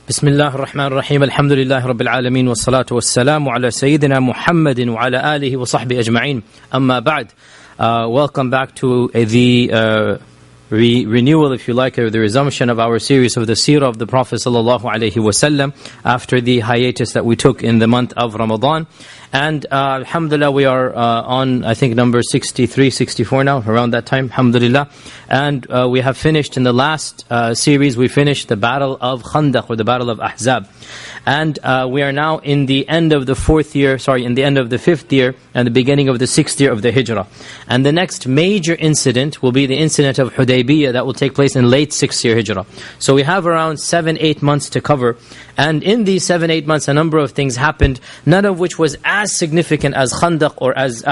بسم الله الرحمن الرحيم الحمد لله رب العالمين والصلاة والسلام على سيدنا محمد وعلى آله وصحبه أجمعين أما بعد. Welcome back to the renewal, if you like, or the resumption of our series of the Seerah of the Prophet sallallahu alaihi wasallam after the hiatus that we took in the month of Ramadan. And alhamdulillah, we are on, I think, number 63, 64 now, around that time, alhamdulillah. And we have finished in the last series, we finished the Battle of Khandaq, or the Battle of Ahzab. And we are now in the end of the in the end of the 5th year and the beginning of the 6th year of the Hijrah. And the next major incident will be the incident of Hudaybiyyah that will take place in late 6th year Hijrah. So we have around 7-8 months to cover. And in these 7-8 months, a number of things happened, none of which was as significant as Khandaq or as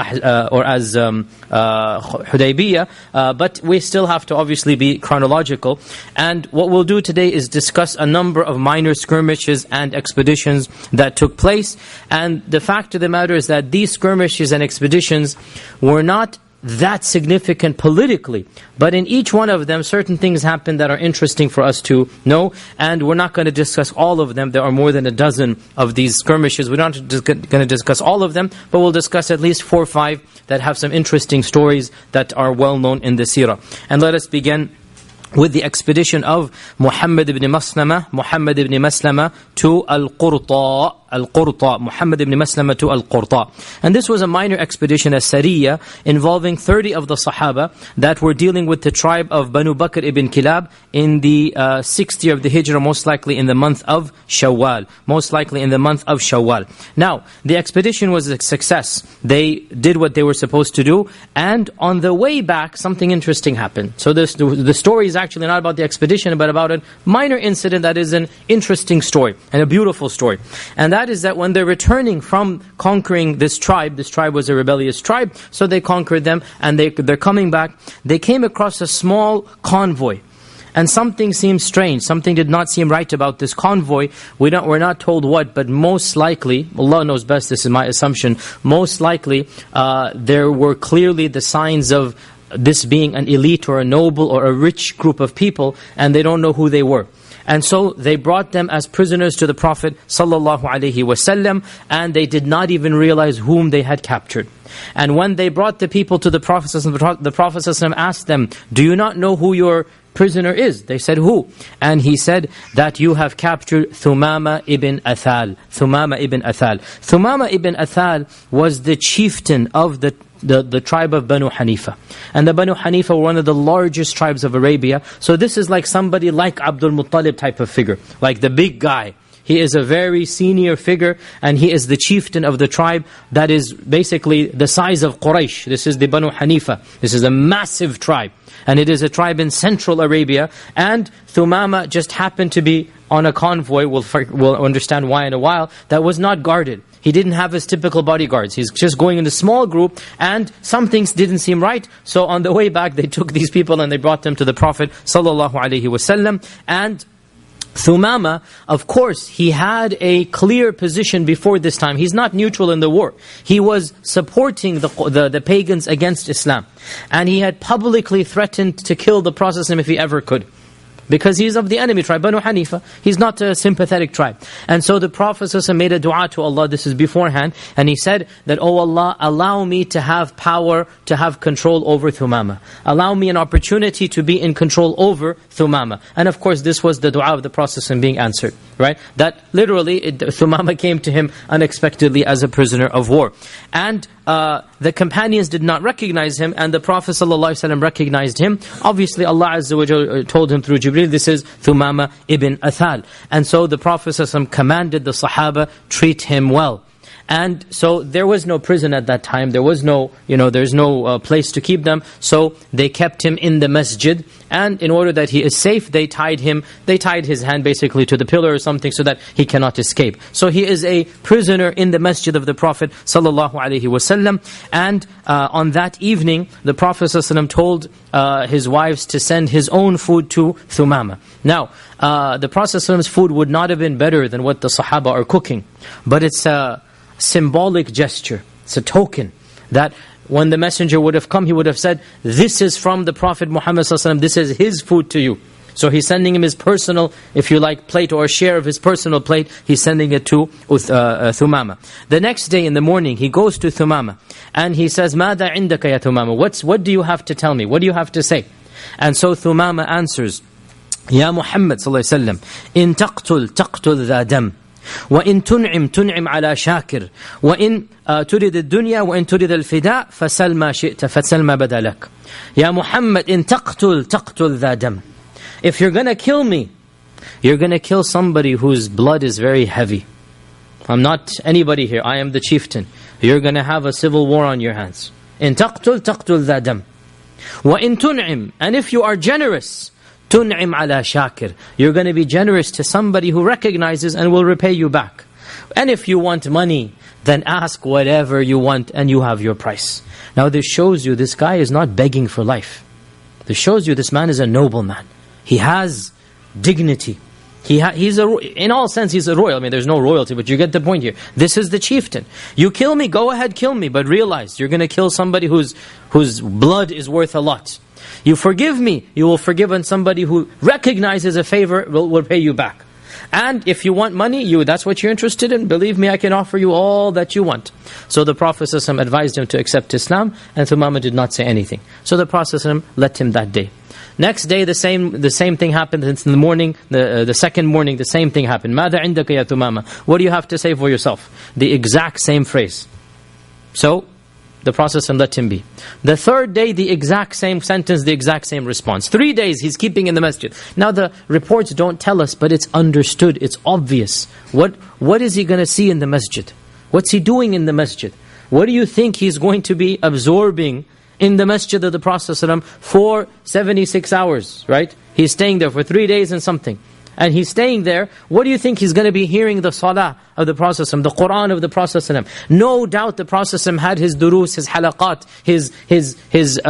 Hudaybiyyah, but we still have to obviously be chronological. And what we'll do today is discuss a number of minor skirmishes and expeditions that took place. And the fact of the matter is that these skirmishes and expeditions were not that significant politically, but in each one of them certain things happen that are interesting for us to know, and we're not going to discuss all of them. There are more than a dozen of these skirmishes. We're not going to discuss all of them, but we'll discuss at least 4 or 5 that have some interesting stories that are well known in the Seerah. And let us begin with the expedition of Muhammad ibn Maslama to Al-Qurta. Muhammad ibn Maslama to Al-Qurta. And this was a minor expedition, a Sariyah, involving 30 of the Sahaba that were dealing with the tribe of Banu Bakr ibn Kilab in the 6th year of the Hijrah, most likely in the month of Shawwal. Now, the expedition was a success. They did what they were supposed to do, and on the way back, something interesting happened. So the story is actually not about the expedition, but about a minor incident that is an interesting story, and a beautiful story. And that is that when they're returning from conquering this tribe was a rebellious tribe, so they conquered them, and they're coming back. They came across a small convoy, and something seemed strange. Something did not seem right about this convoy. We're not told what, but most likely, Allah knows best, this is my assumption, most likely there were clearly the signs of this being an elite or a noble or a rich group of people, and they don't know who they were. And so they brought them as prisoners to the Prophet ﷺ, and they did not even realize whom they had captured. And when they brought the people to the Prophet ﷺ, the Prophet ﷺ asked them, "Do you not know who your prisoner is?" They said, "Who?" And he said that you have captured Thumama ibn Athal. Thumama ibn Athal was the chieftain of the tribe of Banu Hanifa. And the Banu Hanifa were one of the largest tribes of Arabia. So this is like somebody like Abdul Muttalib type of figure, like the big guy. He is a very senior figure, and he is the chieftain of the tribe that is basically the size of Quraysh. This is the Banu Hanifa. This is a massive tribe. And it is a tribe in central Arabia. And Thumama just happened to be on a convoy, we'll understand why in a while, that was not guarded. He didn't have his typical bodyguards. He's just going in a small group, and some things didn't seem right. So on the way back, they took these people and they brought them to the Prophet ﷺ. And Thumama, of course, he had a clear position before this time. He's not neutral in the war. He was supporting the pagans against Islam. And he had publicly threatened to kill the Prophet if he ever could, because he's of the enemy tribe, Banu Hanifa. He's not a sympathetic tribe. And so the Prophet ﷺ made a dua to Allah, this is beforehand, and he said that, "Oh Allah, allow me to have power, to have control over Thumama. Allow me an opportunity to be in control over Thumama." And of course, this was the dua of the Prophet ﷺ being answered, right? That literally, Thumama came to him unexpectedly as a prisoner of war. And the companions did not recognize him, and the Prophet ﷺ recognized him. Obviously, Allah Azza wa Jalla told him through Jibreel, this is Thumama ibn Athal. And so the Prophet ﷺ commanded the Sahaba, treat him well. And so there was no prison at that time. There was no, there's no place to keep them. So they kept him in the masjid. And in order that he is safe, they tied his hand basically to the pillar or something so that he cannot escape. So he is a prisoner in the masjid of the Prophet ﷺ. And on that evening, the Prophet ﷺ told his wives to send his own food to Thumama. Now, the Prophet ﷺ's food would not have been better than what the Sahaba are cooking. But it's a symbolic gesture. It's a token that when the messenger would have come, he would have said, "This is from the Prophet Muhammad ﷺ, this is his food to you." So he's sending him his personal, if you like, plate or a share of his personal plate. He's sending it to Thumama. The next day in the morning, he goes to Thumama and he says, ماذا عندك يا ثمامة? What do you have to tell me? What do you have to say? And so Thumama answers, يا محمد صلى الله عليه وسلم إن تقتل ذا دم وإن تنعم على شاكر وإن تريد الدنيا وإن تريد الفداء فسل ما شئت فسل ما بدا لك. يا محمد إن تقتل ذا دم. If you're going to kill me, you're going to kill somebody whose blood is very heavy. I'm not anybody here. I am the chieftain. You're going to have a civil war on your hands. إن تقتل ذا دم وإن تنعم. And if you are generous, تنعم على شاكر. You're going to be generous to somebody who recognizes and will repay you back. And if you want money, then ask whatever you want and you have your price. Now this shows you this guy is not begging for life. This shows you this man is a noble man. He has dignity. In all sense, he's a royal. I mean, there's no royalty, but you get the point here. This is the chieftain. You kill me, go ahead, kill me. But realize, you're going to kill somebody whose blood is worth a lot. You forgive me, you will forgive on somebody who recognizes a favor, will pay you back. And if you want money, that's what you're interested in, believe me, I can offer you all that you want. So the Prophet ﷺ advised him to accept Islam, and Thumama did not say anything. So the Prophet ﷺ let him that day. Next day, the same thing happened. In the morning, the second morning, the same thing happened. ماذا عندك يا ثمامة? What do you have to say for yourself? The exact same phrase. So the Prophet ﷺ let him be. The third day, the exact same sentence, the exact same response. 3 days he's keeping in the masjid. Now the reports don't tell us, but it's understood, it's obvious. What is he going to see in the masjid? What's he doing in the masjid? What do you think he's going to be absorbing in the masjid of the Prophet ﷺ for 76 hours, right? He's staying there for 3 days and something. And he's staying there. What do you think he's going to be hearing? The salah of the Prophet ﷺ, the Qur'an of the Prophet ﷺ. No doubt the Prophet ﷺ had his durus, his halaqat, his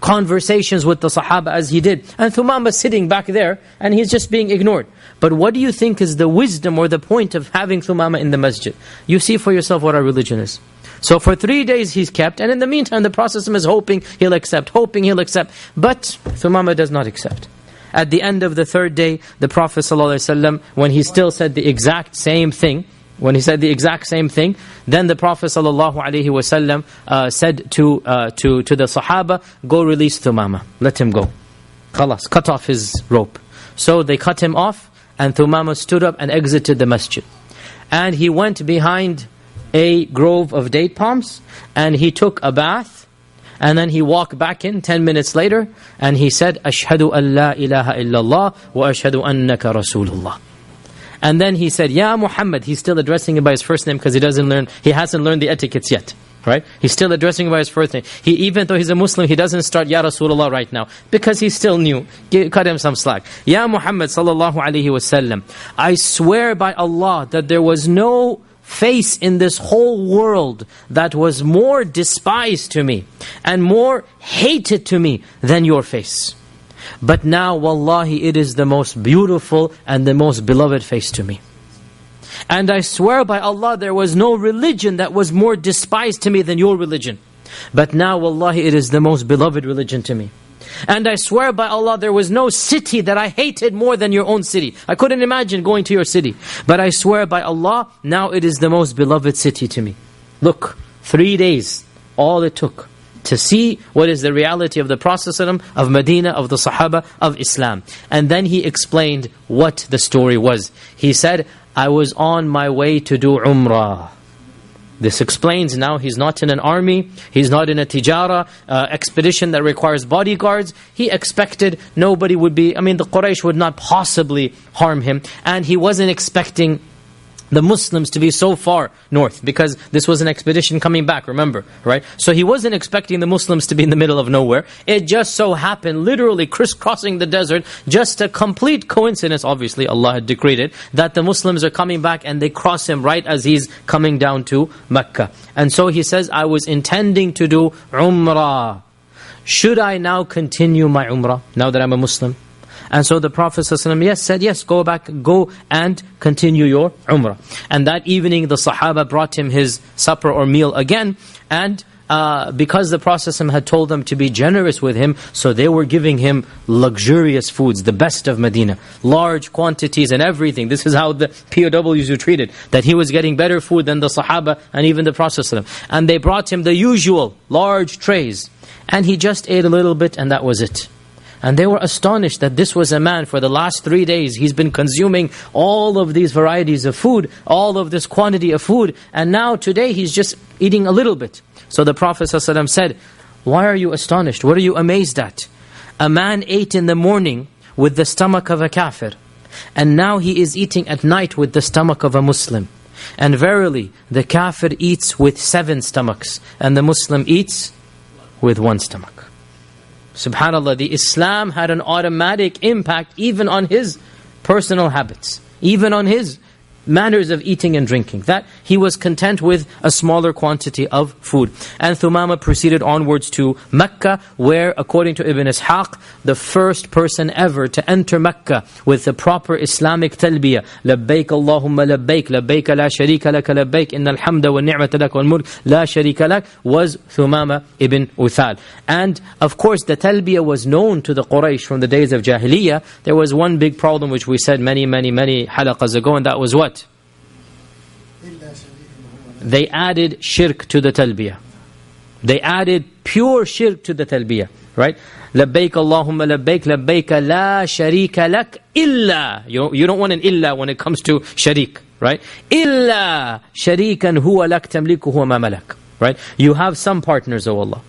conversations with the Sahaba as he did. And Thumama sitting back there and he's just being ignored. But what do you think is the wisdom or the point of having Thumama in the masjid? You see for yourself what our religion is. So for 3 days he's kept, and in the meantime the Prophet ﷺ is hoping he'll accept. But Thumama does not accept. At the end of the third day, the Prophet ﷺ, when he still said the exact same thing, then the Prophet ﷺ said to the Sahaba, go release Thumama, let him go. Khalas, cut off his rope. So they cut him off, and Thumama stood up and exited the masjid. And he went behind a grove of date palms, and he took a bath, and then he walked back in 10 minutes later, and he said, Ashhadu an la ilaha illallah wa ashhadu annaka rasulullah. And then he said, Ya Muhammad. He's still addressing him by his first name because he hasn't learned the etiquettes yet. Right? He's still addressing him by his first name. Even though he's a Muslim, he doesn't start Ya Rasulullah right now because he's still new. Cut him some slack. Ya Muhammad sallallahu alayhi wa sallam, I swear by Allah that there was no face in this whole world that was more despised to me and more hated to me than your face. But now, wallahi, it is the most beautiful and the most beloved face to me. And I swear by Allah, there was no religion that was more despised to me than your religion. But now, wallahi, it is the most beloved religion to me. And I swear by Allah, there was no city that I hated more than your own city. I couldn't imagine going to your city. But I swear by Allah, now it is the most beloved city to me. Look, 3 days, all it took to see what is the reality of the Prophet ﷺ, of Medina, of the Sahaba, of Islam. And then he explained what the story was. He said, I was on my way to do Umrah. This explains now he's not in an army, he's not in a tijara expedition that requires bodyguards. He expected nobody would be, the Quraysh would not possibly harm him. And he wasn't expecting the Muslims to be so far north, because this was an expedition coming back, remember, right? So he wasn't expecting the Muslims to be in the middle of nowhere. It just so happened, literally crisscrossing the desert, just a complete coincidence, obviously Allah had decreed it, that the Muslims are coming back and they cross him right as he's coming down to Mecca. And so he says, I was intending to do Umrah. Should I now continue my Umrah, now that I'm a Muslim? And so the Prophet ﷺ said, yes, go back, go and continue your Umrah. And that evening the Sahaba brought him his supper or meal again, and because the Prophet had told them to be generous with him, so they were giving him luxurious foods, the best of Medina, large quantities and everything. This is how the POWs were treated, that he was getting better food than the Sahaba and even the Prophet. And they brought him the usual large trays, and he just ate a little bit and that was it. And they were astonished that this was a man, for the last 3 days, he's been consuming all of these varieties of food, all of this quantity of food, and now today he's just eating a little bit. So the Prophet ﷺ said, why are you astonished? What are you amazed at? A man ate in the morning with the stomach of a kafir, and now he is eating at night with the stomach of a Muslim. And verily, the kafir eats with 7 stomachs, and the Muslim eats with 1 stomach. SubhanAllah, the Islam had an automatic impact even on his personal habits, even on his manners of eating and drinking, that he was content with a smaller quantity of food. And Thumama proceeded onwards to Mecca, where, according to Ibn Ishaq, the first person ever to enter Mecca with the proper Islamic talbiyah, labbaik Allahumma labbaik, labbaik la sharika laka labbaik, innal hamda wa ni'mata lak wal mulk la sharika lak, was Thumama ibn Uthal. And of course the talbiyah was known to the Quraysh from the days of Jahiliyyah. There was one big problem which we said many halaqas ago, and that was what? They added shirk to the talbiyah. They added pure shirk to the talbiyah, right? Labbaik Allahumma labbaik, labbaik la sharika lak illa. You don't want an illa when it comes to sharik, right? Illa sharikan huwa lak tamlikuhu ma malak, right? You have some partners, O Allah.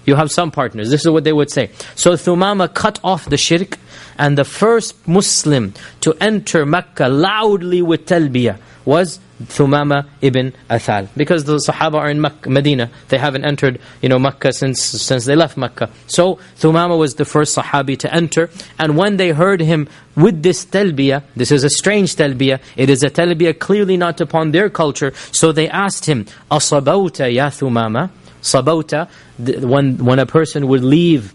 You have some partners. This is what they would say. So Thumama cut off the shirk, and the first Muslim to enter Mecca loudly with talbiyah was Thumama ibn Uthal, because the Sahaba are in Medina. They haven't entered, Mecca since they left Mecca. So Thumama was the first Sahabi to enter, and when they heard him with this talbiyah, this is a strange talbiyah, it is a talbiyah clearly not upon their culture, so they asked him, Asabawta ya Thumama? Sabawta, when a person would leave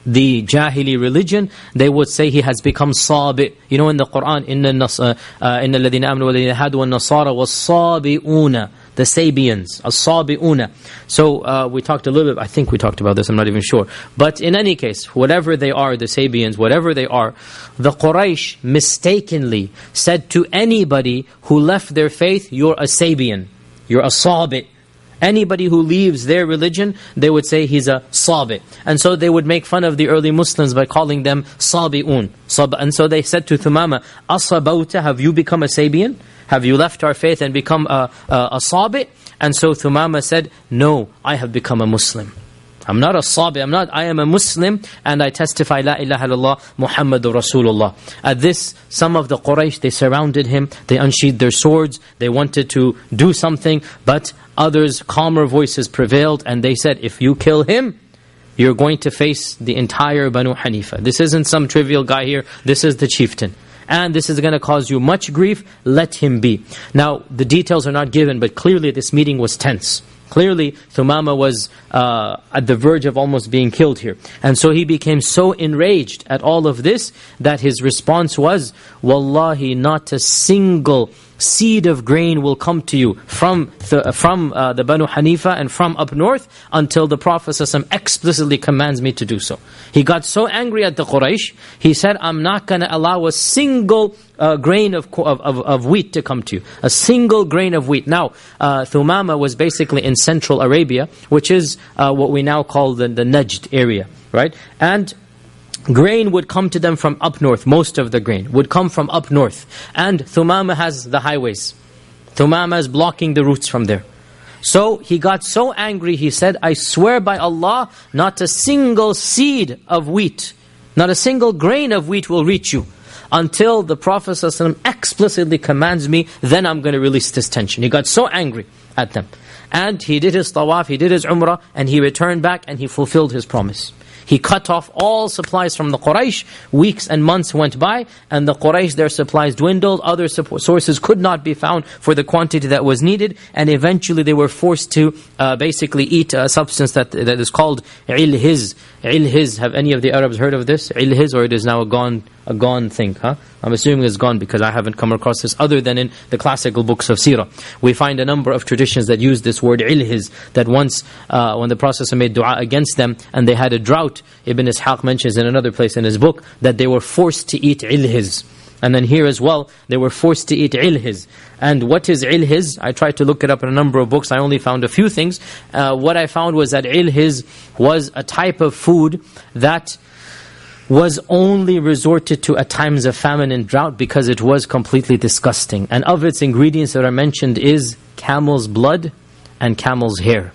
the Jahili religion, they would say he has become sabi. In the Quran, inna alladhina amanu walladhina hadu wan nasara was sabi'una, the Sabians, as-sabi'una. So we talked a little bit, I think we talked about this, I'm not even sure. But in any case, whatever they are, the Sabians, whatever they are, the Quraysh mistakenly said to anybody who left their faith, you're a Sabian, you're a sabi. Anybody who leaves their religion, they would say he's a sabi. And so they would make fun of the early Muslims by calling them sabi'un. And so they said to Thumama, Asabawta, have you become a Sabian? Have you left our faith and become a sabi? And so Thumama said, no, I have become a Muslim. I'm not a sabi, I am a Muslim, and I testify La ilaha illallah Muhammadur Rasulullah. At this, some of the Quraysh, they surrounded him, they unsheathed their swords, they wanted to do something, but others, calmer voices prevailed, and they said, if you kill him, you're going to face the entire Banu Hanifa. This isn't some trivial guy here, this is the chieftain. And this is going to cause you much grief, let him be. Now, the details are not given, but clearly this meeting was tense. Clearly, Thumama was at the verge of almost being killed here. And so he became so enraged at all of this that his response was, Wallahi, not a single seed of grain will come to you from the Banu Hanifa and from up north until the Prophet ﷺ explicitly commands me to do so. He got so angry at the Quraysh, he said, I'm not going to allow a single grain of wheat to come to you. A single grain of wheat. Now, Thumama was basically in central Arabia, which is what we now call the Najd area, right? And grain would come to them from up north. Most of the grain would come from up north. And Thumama has the highways. Thumama is blocking the routes from there. So he got so angry, he said, I swear by Allah, not a single seed of wheat, not a single grain of wheat will reach you until the Prophet ﷺ explicitly commands me, then I'm going to release this tension. He got so angry at them. And he did his tawaf, he did his umrah, and he returned back and he fulfilled his promise. He cut off all supplies from the Quraysh. Weeks and months went by, and the Quraysh, their supplies dwindled. Other sources could not be found for the quantity that was needed, and eventually they were forced to basically eat a substance that is called ilhiz. Ilhiz, have any of the Arabs heard of this? Ilhiz, or it is now gone a gone thing. I'm assuming it's gone because I haven't come across this other than in the classical books of seerah. We find a number of traditions that use this word ilhiz, that once when the Prophet made dua against them and they had a drought, Ibn Ishaq mentions in another place in his book that they were forced to eat ilhiz. And then here as well, they were forced to eat ilhiz. And what is ilhiz? I tried to look it up in a number of books. I only found a few things. What I found was that ilhiz was a type of food that was only resorted to at times of famine and drought because it was completely disgusting. And of its ingredients that are mentioned is camel's blood and camel's hair.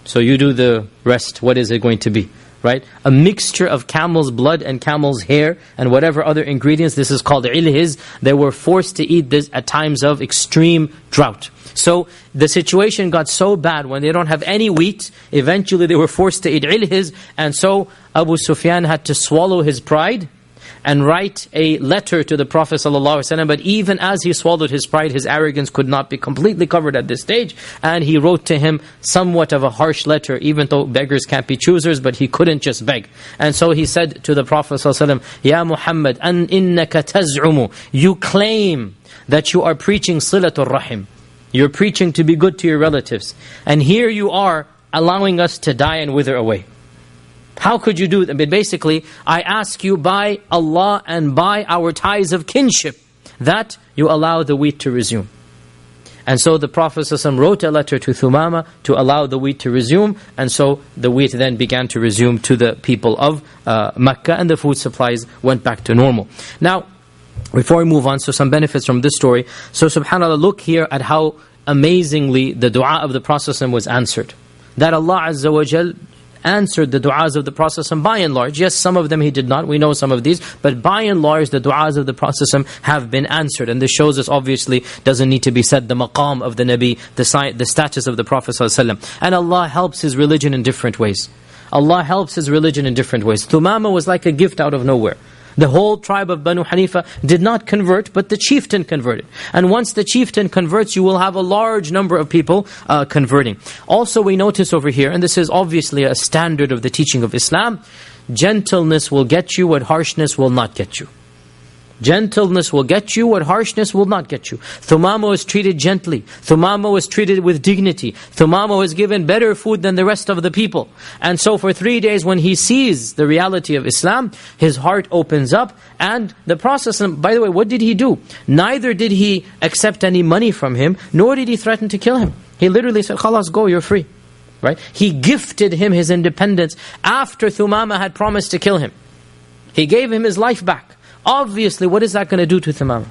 So you do the rest. What is it going to be? Right? A mixture of camel's blood and camel's hair and whatever other ingredients. This is called ilhiz. They were forced to eat this at times of extreme drought. So the situation got so bad when they don't have any wheat, eventually they were forced to eat ilhiz. And so Abu Sufyan had to swallow his pride and write a letter to the Prophet ﷺ. But even as he swallowed his pride, his arrogance could not be completely covered at this stage. And he wrote to him somewhat of a harsh letter, even though beggars can't be choosers, but he couldn't just beg. And so he said to the Prophet ﷺ, Ya Muhammad, an innaka taz'umu, you claim that you are preaching silatul rahim. You're preaching to be good to your relatives. And here you are allowing us to die and wither away. How could you do that? But basically, I ask you by Allah and by our ties of kinship that you allow the wheat to resume. And so the Prophet ﷺ wrote a letter to Thumama to allow the wheat to resume. And so the wheat then began to resume to the people of Mecca, and the food supplies went back to normal. Now, before we move on, so some benefits from this story. So subhanAllah, look here at how amazingly the dua of the Prophet ﷺ was answered. That Allah Azza wa Jal answered the du'as of the Prophet ﷺ by and large. Yes, some of them He did not. We know some of these. But by and large, the du'as of the Prophet ﷺ have been answered. And this shows us, obviously, doesn't need to be said, the maqam of the Nabi, the status of the Prophet ﷺ. And Allah helps His religion in different ways. Allah helps His religion in different ways. Thumama was like a gift out of nowhere. The whole tribe of Banu Hanifa did not convert, but the chieftain converted. And once the chieftain converts, you will have a large number of people converting. Also, we notice over here, and this is obviously a standard of the teaching of Islam, gentleness will get you what harshness will not get you. Gentleness will get you what harshness will not get you. Thumama was treated gently. Thumama was treated with dignity. Thumama was given better food than the rest of the people. And so for 3 days when he sees the reality of Islam, his heart opens up. And the Prophet, by the way, what did he do? Neither did he accept any money from him, nor did he threaten to kill him. He literally said, "Khalas, go, you're free." Right? He gifted him his independence after Thumama had promised to kill him. He gave him his life back. Obviously, what is that going to do to Thumama?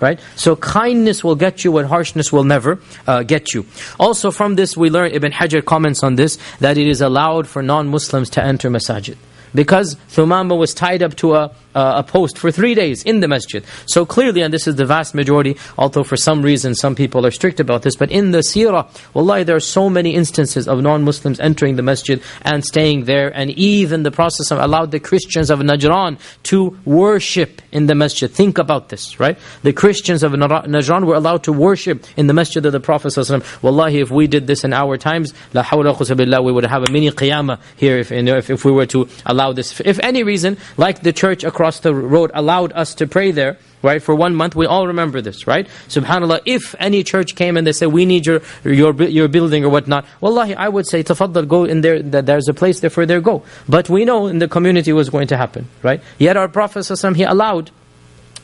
Right? So kindness will get you what harshness will never get you. Also from this we learn, Ibn Hajar comments on this, that it is allowed for non-Muslims to enter masajid. Because Thumama was tied up to a post for 3 days in the masjid. So clearly, and this is the vast majority, although for some reason some people are strict about this, but in the seerah, wallahi, there are so many instances of non-Muslims entering the masjid and staying there. And even the Prophet allowed the Christians of Najran to worship in the masjid. Think about this, right? The Christians of Najran were allowed to worship in the masjid of the Prophet. Wallahi, if we did this in our times, la hawla quwwata billah, we would have a mini qiyamah here if we were to allow this. If any reason, like the church across the road allowed us to pray there, right, for 1 month, we all remember this, right? SubhanAllah, if any church came and they said, we need your building or whatnot, wallahi, I would say, tafaddal, go in there, there's a place there for there, go. But we know in the community was going to happen, right? Yet our Prophet ﷺ, he allowed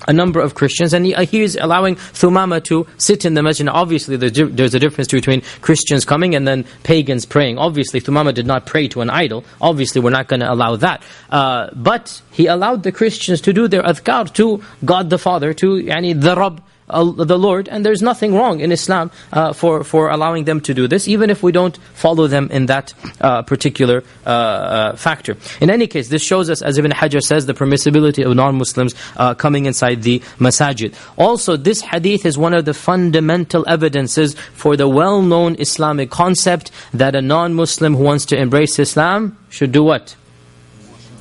a number of Christians, and he is allowing Thumama to sit in the masjid. Obviously, there's a difference between Christians coming and then pagans praying. Obviously, Thumama did not pray to an idol. Obviously, we're not going to allow that. But he allowed the Christians to do their adhkar to God the Father, to the Rabb, the Lord, and there's nothing wrong in Islam for allowing them to do this, even if we don't follow them in that particular factor. In any case, this shows us, as Ibn Hajar says, the permissibility of non-Muslims coming inside the masajid. Also, this hadith is one of the fundamental evidences for the well-known Islamic concept that a non-Muslim who wants to embrace Islam should do what?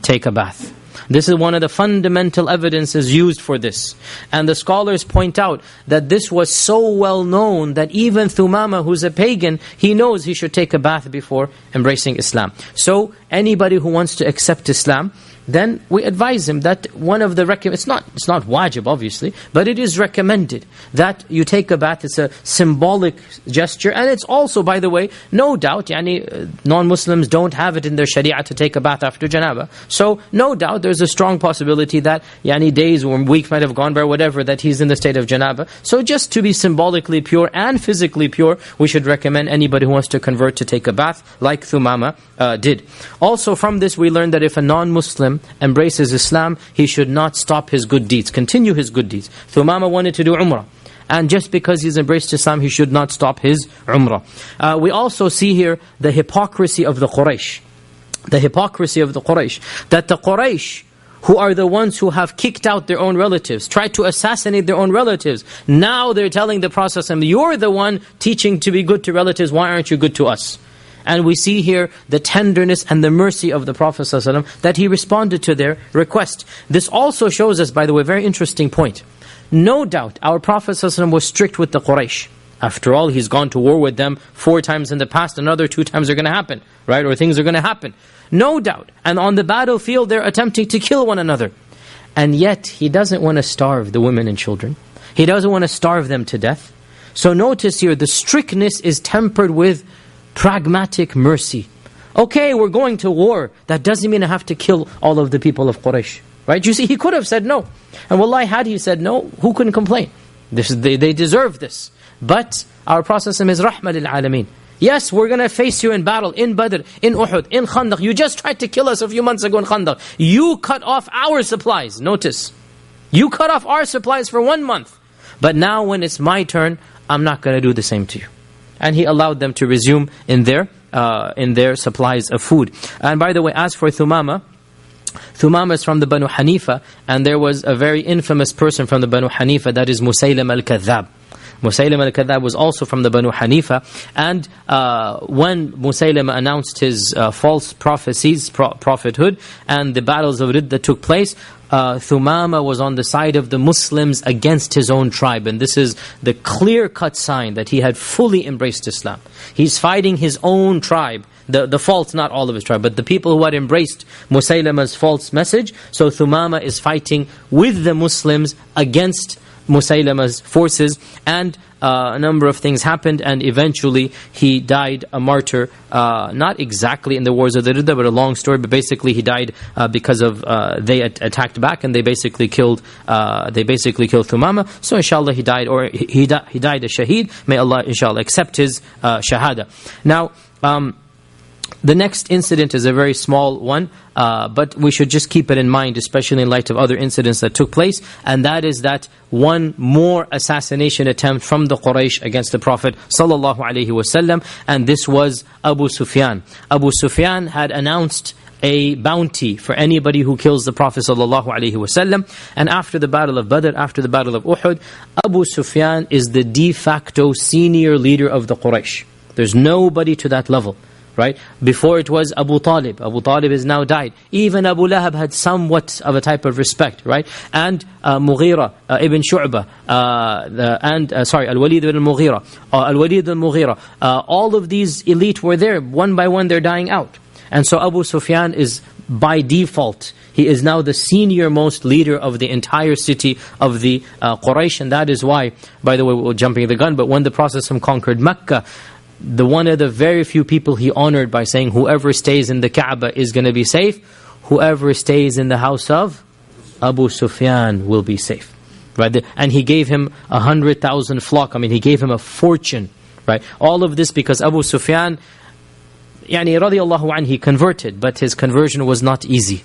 Take a bath. This is one of the fundamental evidences used for this. And the scholars point out that this was so well known that even Thumama, who's a pagan, he knows he should take a bath before embracing Islam. So anybody who wants to accept Islam, then we advise him that one of the it's not wajib obviously, but it is recommended that you take a bath. It's a symbolic gesture, and it's also, by the way, no doubt, non-Muslims don't have it in their sharia to take a bath after janaba. So no doubt there's a strong possibility that days or weeks might have gone by, whatever, that he's in the state of janaba. So just to be symbolically pure and physically pure, we should recommend anybody who wants to convert to take a bath like Thumama did. Also from this we learn that if a non-Muslim embraces Islam, he should not stop his good deeds, continue his good deeds. Thumama wanted to do Umrah, and just because he's embraced Islam, he should not stop his Umrah. We also see here the hypocrisy of the Quraysh. The hypocrisy of the Quraysh. That the Quraysh, who are the ones who have kicked out their own relatives, tried to assassinate their own relatives, now they're telling the Prophet, you're the one teaching to be good to relatives, why aren't you good to us? And we see here the tenderness and the mercy of the Prophet ﷺ, that he responded to their request. This also shows us, by the way, a very interesting point. No doubt our Prophet ﷺ was strict with the Quraysh. After all, he's gone to war with them 4 times in the past, another 2 times are going to happen, right? Or things are going to happen. No doubt. And on the battlefield, they're attempting to kill one another. And yet, he doesn't want to starve the women and children. He doesn't want to starve them to death. So notice here, the strictness is tempered with pragmatic mercy. Okay, we're going to war. That doesn't mean I have to kill all of the people of Quraysh. Right? You see, he could have said no. And wallahi, had he said no, who couldn't complain? They deserve this. But our Prophet is rahmah lil alameen. Yes, we're going to face you in battle, in Badr, in Uhud, in Khandaq. You just tried to kill us a few months ago in Khandaq. You cut off our supplies. Notice. You cut off our supplies for 1 month. But now when it's my turn, I'm not going to do the same to you. And he allowed them to resume in their supplies of food. And by the way, as for Thumama is from the Banu Hanifa, and there was a very infamous person from the Banu Hanifa, that is Musaylim al-Kadhab. Musaylim al-Kadhab was also from the Banu Hanifa, and when Musaylim announced his false prophecies, prophethood, and the battles of Ridda took place, Thumama was on the side of the Muslims against his own tribe, and this is the clear-cut sign that he had fully embraced Islam. He's fighting his own tribe, the false, not all of his tribe, but the people who had embraced Musaylima's false message. So Thumama is fighting with the Muslims against Musaylima's forces, and a number of things happened, and eventually he died a martyr, not exactly in the wars of the Ridda, but a long story, but basically he died because of they attacked back, and they basically killed Thumama. So inshallah he died a shaheed. May Allah inshallah accept his shahada. Now the next incident is a very small one, but we should just keep it in mind, especially in light of other incidents that took place, and that is that one more assassination attempt from the Quraysh against the Prophet ﷺ, and this was Abu Sufyan. Abu Sufyan had announced a bounty for anybody who kills the Prophet ﷺ, and after the Battle of Badr, after the Battle of Uhud, Abu Sufyan is the de facto senior leader of the Quraysh. There's nobody to that level. Right? Before it was Abu Talib. Abu Talib has now died. Even Abu Lahab had somewhat of a type of respect, right? And Mughira ibn Shu'bah, Al-Walid ibn Mughira, Al-Walid ibn Mughira. All of these elite were there. One by one they're dying out. And so Abu Sufyan is, by default, he is now the senior most leader of the entire city of the Quraysh. And that is why, by the way, we're jumping the gun, but when the Prophet conquered Mecca, one of the very few people he honored by saying, whoever stays in the Kaaba is going to be safe. Whoever stays in the house of Abu Sufyan will be safe. Right? And he gave him 100,000 flock. He gave him a fortune. Right? All of this because Abu Sufyan, radiyallahu anhu, he converted, but his conversion was not easy.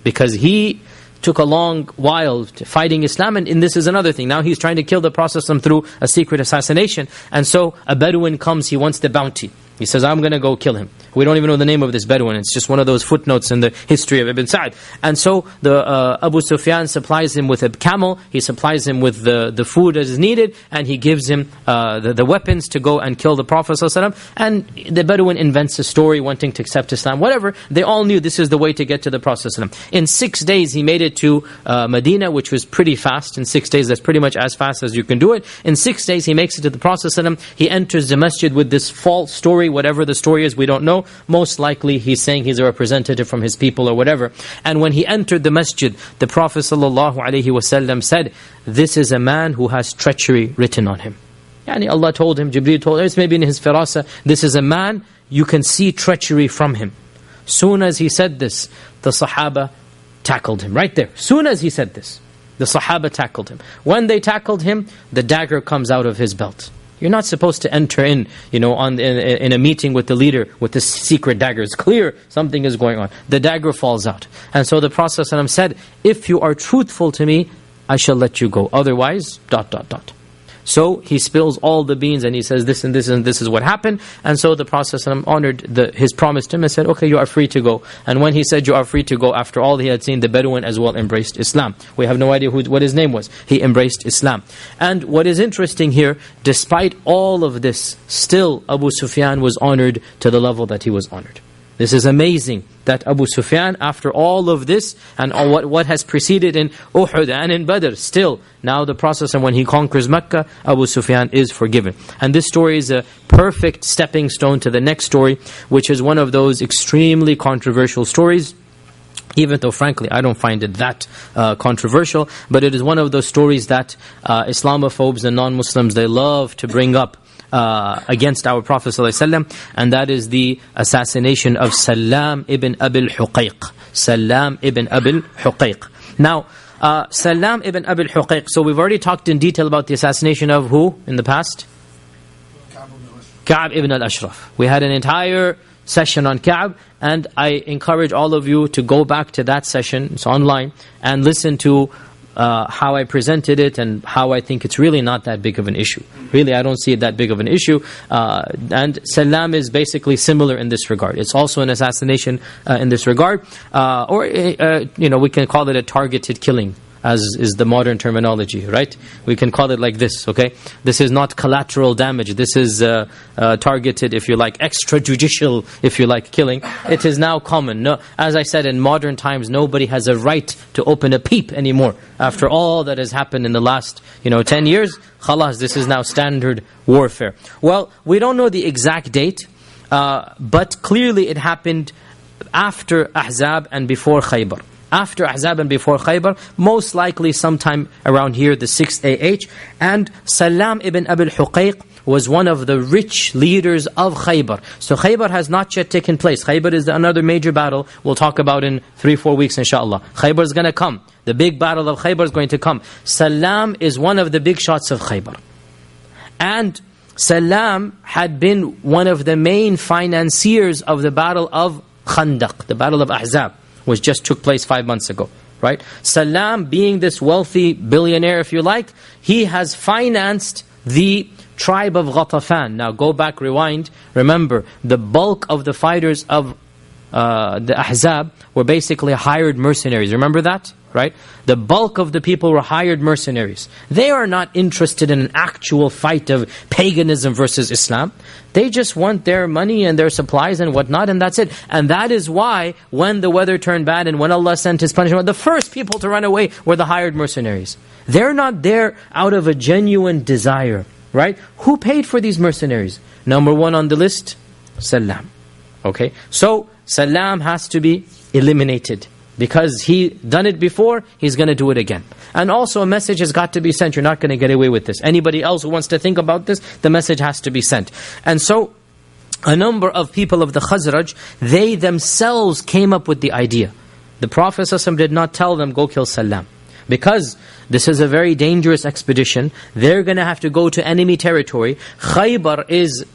Because he took a long while fighting Islam, and this is another thing. Now he's trying to kill the Prophet through a secret assassination, and so a Bedouin comes, he wants the bounty. He says, I'm going to go kill him. We don't even know the name of this Bedouin. It's just one of those footnotes in the history of Ibn Sa'd. And so the Abu Sufyan supplies him with a camel, he supplies him with the food that is needed, and he gives him the weapons to go and kill the Prophet ﷺ. And the Bedouin invents a story wanting to accept Islam, whatever. They all knew this is the way to get to the Prophet ﷺ. In 6 days he made it to Medina, which was pretty fast. In 6 days, that's pretty much as fast as you can do it. In 6 days he makes it to the Prophet ﷺ. He enters the masjid with this false story, whatever the story is, we don't know. know, most likely he's saying he's a representative from his people or whatever. And when he entered the masjid, the Prophet ﷺ said, this is a man who has treachery written on him. Yani Allah told him, Jibreel told him, it's maybe in his firasa, this is a man, you can see treachery from him. Soon as he said this, the Sahaba tackled him, right there. Soon as he said this, the Sahaba tackled him. When they tackled him, the dagger comes out of his belt. You're not supposed to enter in, in a meeting with the leader with this secret dagger. It's clear something is going on. The dagger falls out. And so the Prophet ﷺ said, if you are truthful to me, I shall let you go. Otherwise, ... So he spills all the beans and he says this and this and this is what happened. And so the Prophet ﷺ honored his promise to him and said, okay, you are free to go. And when he said you are free to go, after all he had seen, the Bedouin as well embraced Islam. We have no idea what his name was. He embraced Islam. And what is interesting here, despite all of this, still Abu Sufyan was honored to the level that he was honored. This is amazing that Abu Sufyan, after all of this and what has preceded in Uhud and in Badr, still now the process, and when he conquers Mecca, Abu Sufyan is forgiven. And this story is a perfect stepping stone to the next story, which is one of those extremely controversial stories. Even though frankly I don't find it that controversial, but it is one of those stories that Islamophobes and non-Muslims, they love to bring up against our Prophet ﷺ, and that is the assassination of Salam ibn Abil Huqayq. Salam ibn Abil Huqayq. Now, Salam ibn Abil Huqayq, so we've already talked in detail about the assassination of who in the past? Ka'b ibn al-Ashraf. We had an entire session on Ka'b, and I encourage all of you to go back to that session, it's online, and listen to how I presented it and how I think it's really not that big of an issue. Really, I don't see it that big of an issue. And Salam is basically similar in this regard. It's also an assassination in this regard. Or, we can call it a targeted killing, as is the modern terminology, right? We can call it like this, okay? This is not collateral damage. This is targeted, if you like, extrajudicial, if you like, killing. It is now common. No, as I said, in modern times, nobody has a right to open a peep anymore. After all that has happened in the last, 10 years, khalas, this is now standard warfare. Well, we don't know the exact date, but clearly it happened after Ahzab and before Khaybar. After Ahzab and before Khaybar, most likely sometime around here, the 6th AH. And Salam ibn Abil Huqayq was one of the rich leaders of Khaybar. So Khaybar has not yet taken place. Khaybar is another major battle we'll talk about in 3-4 weeks inshallah. Khaybar is going to come. The big battle of Khaybar is going to come. Salam is one of the big shots of Khaybar. And Salam had been one of the main financiers of the battle of Khandaq, the battle of Ahzab, which just took place 5 months ago, right? Salam, being this wealthy billionaire, if you like, he has financed the tribe of Ghatafan. Now go back, rewind. Remember, the bulk of the fighters of the Ahzab were basically hired mercenaries. Remember that? Right? The bulk of the people were hired mercenaries. They are not interested in an actual fight of paganism versus Islam. They just want their money and their supplies and whatnot, and that's it. And that is why when the weather turned bad and when Allah sent His punishment, the first people to run away were the hired mercenaries. They're not there out of a genuine desire, right? Who paid for these mercenaries? Number one on the list, Salam. Okay? So, Salam has to be eliminated. Because he done it before, he's going to do it again. And also a message has got to be sent. You're not going to get away with this. Anybody else who wants to think about this, the message has to be sent. And so, a number of people of the Khazraj, they themselves came up with the idea. The Prophet ﷺ did not tell them, go kill Salam. Because this is a very dangerous expedition. They're going to have to go to enemy territory. Khaybar is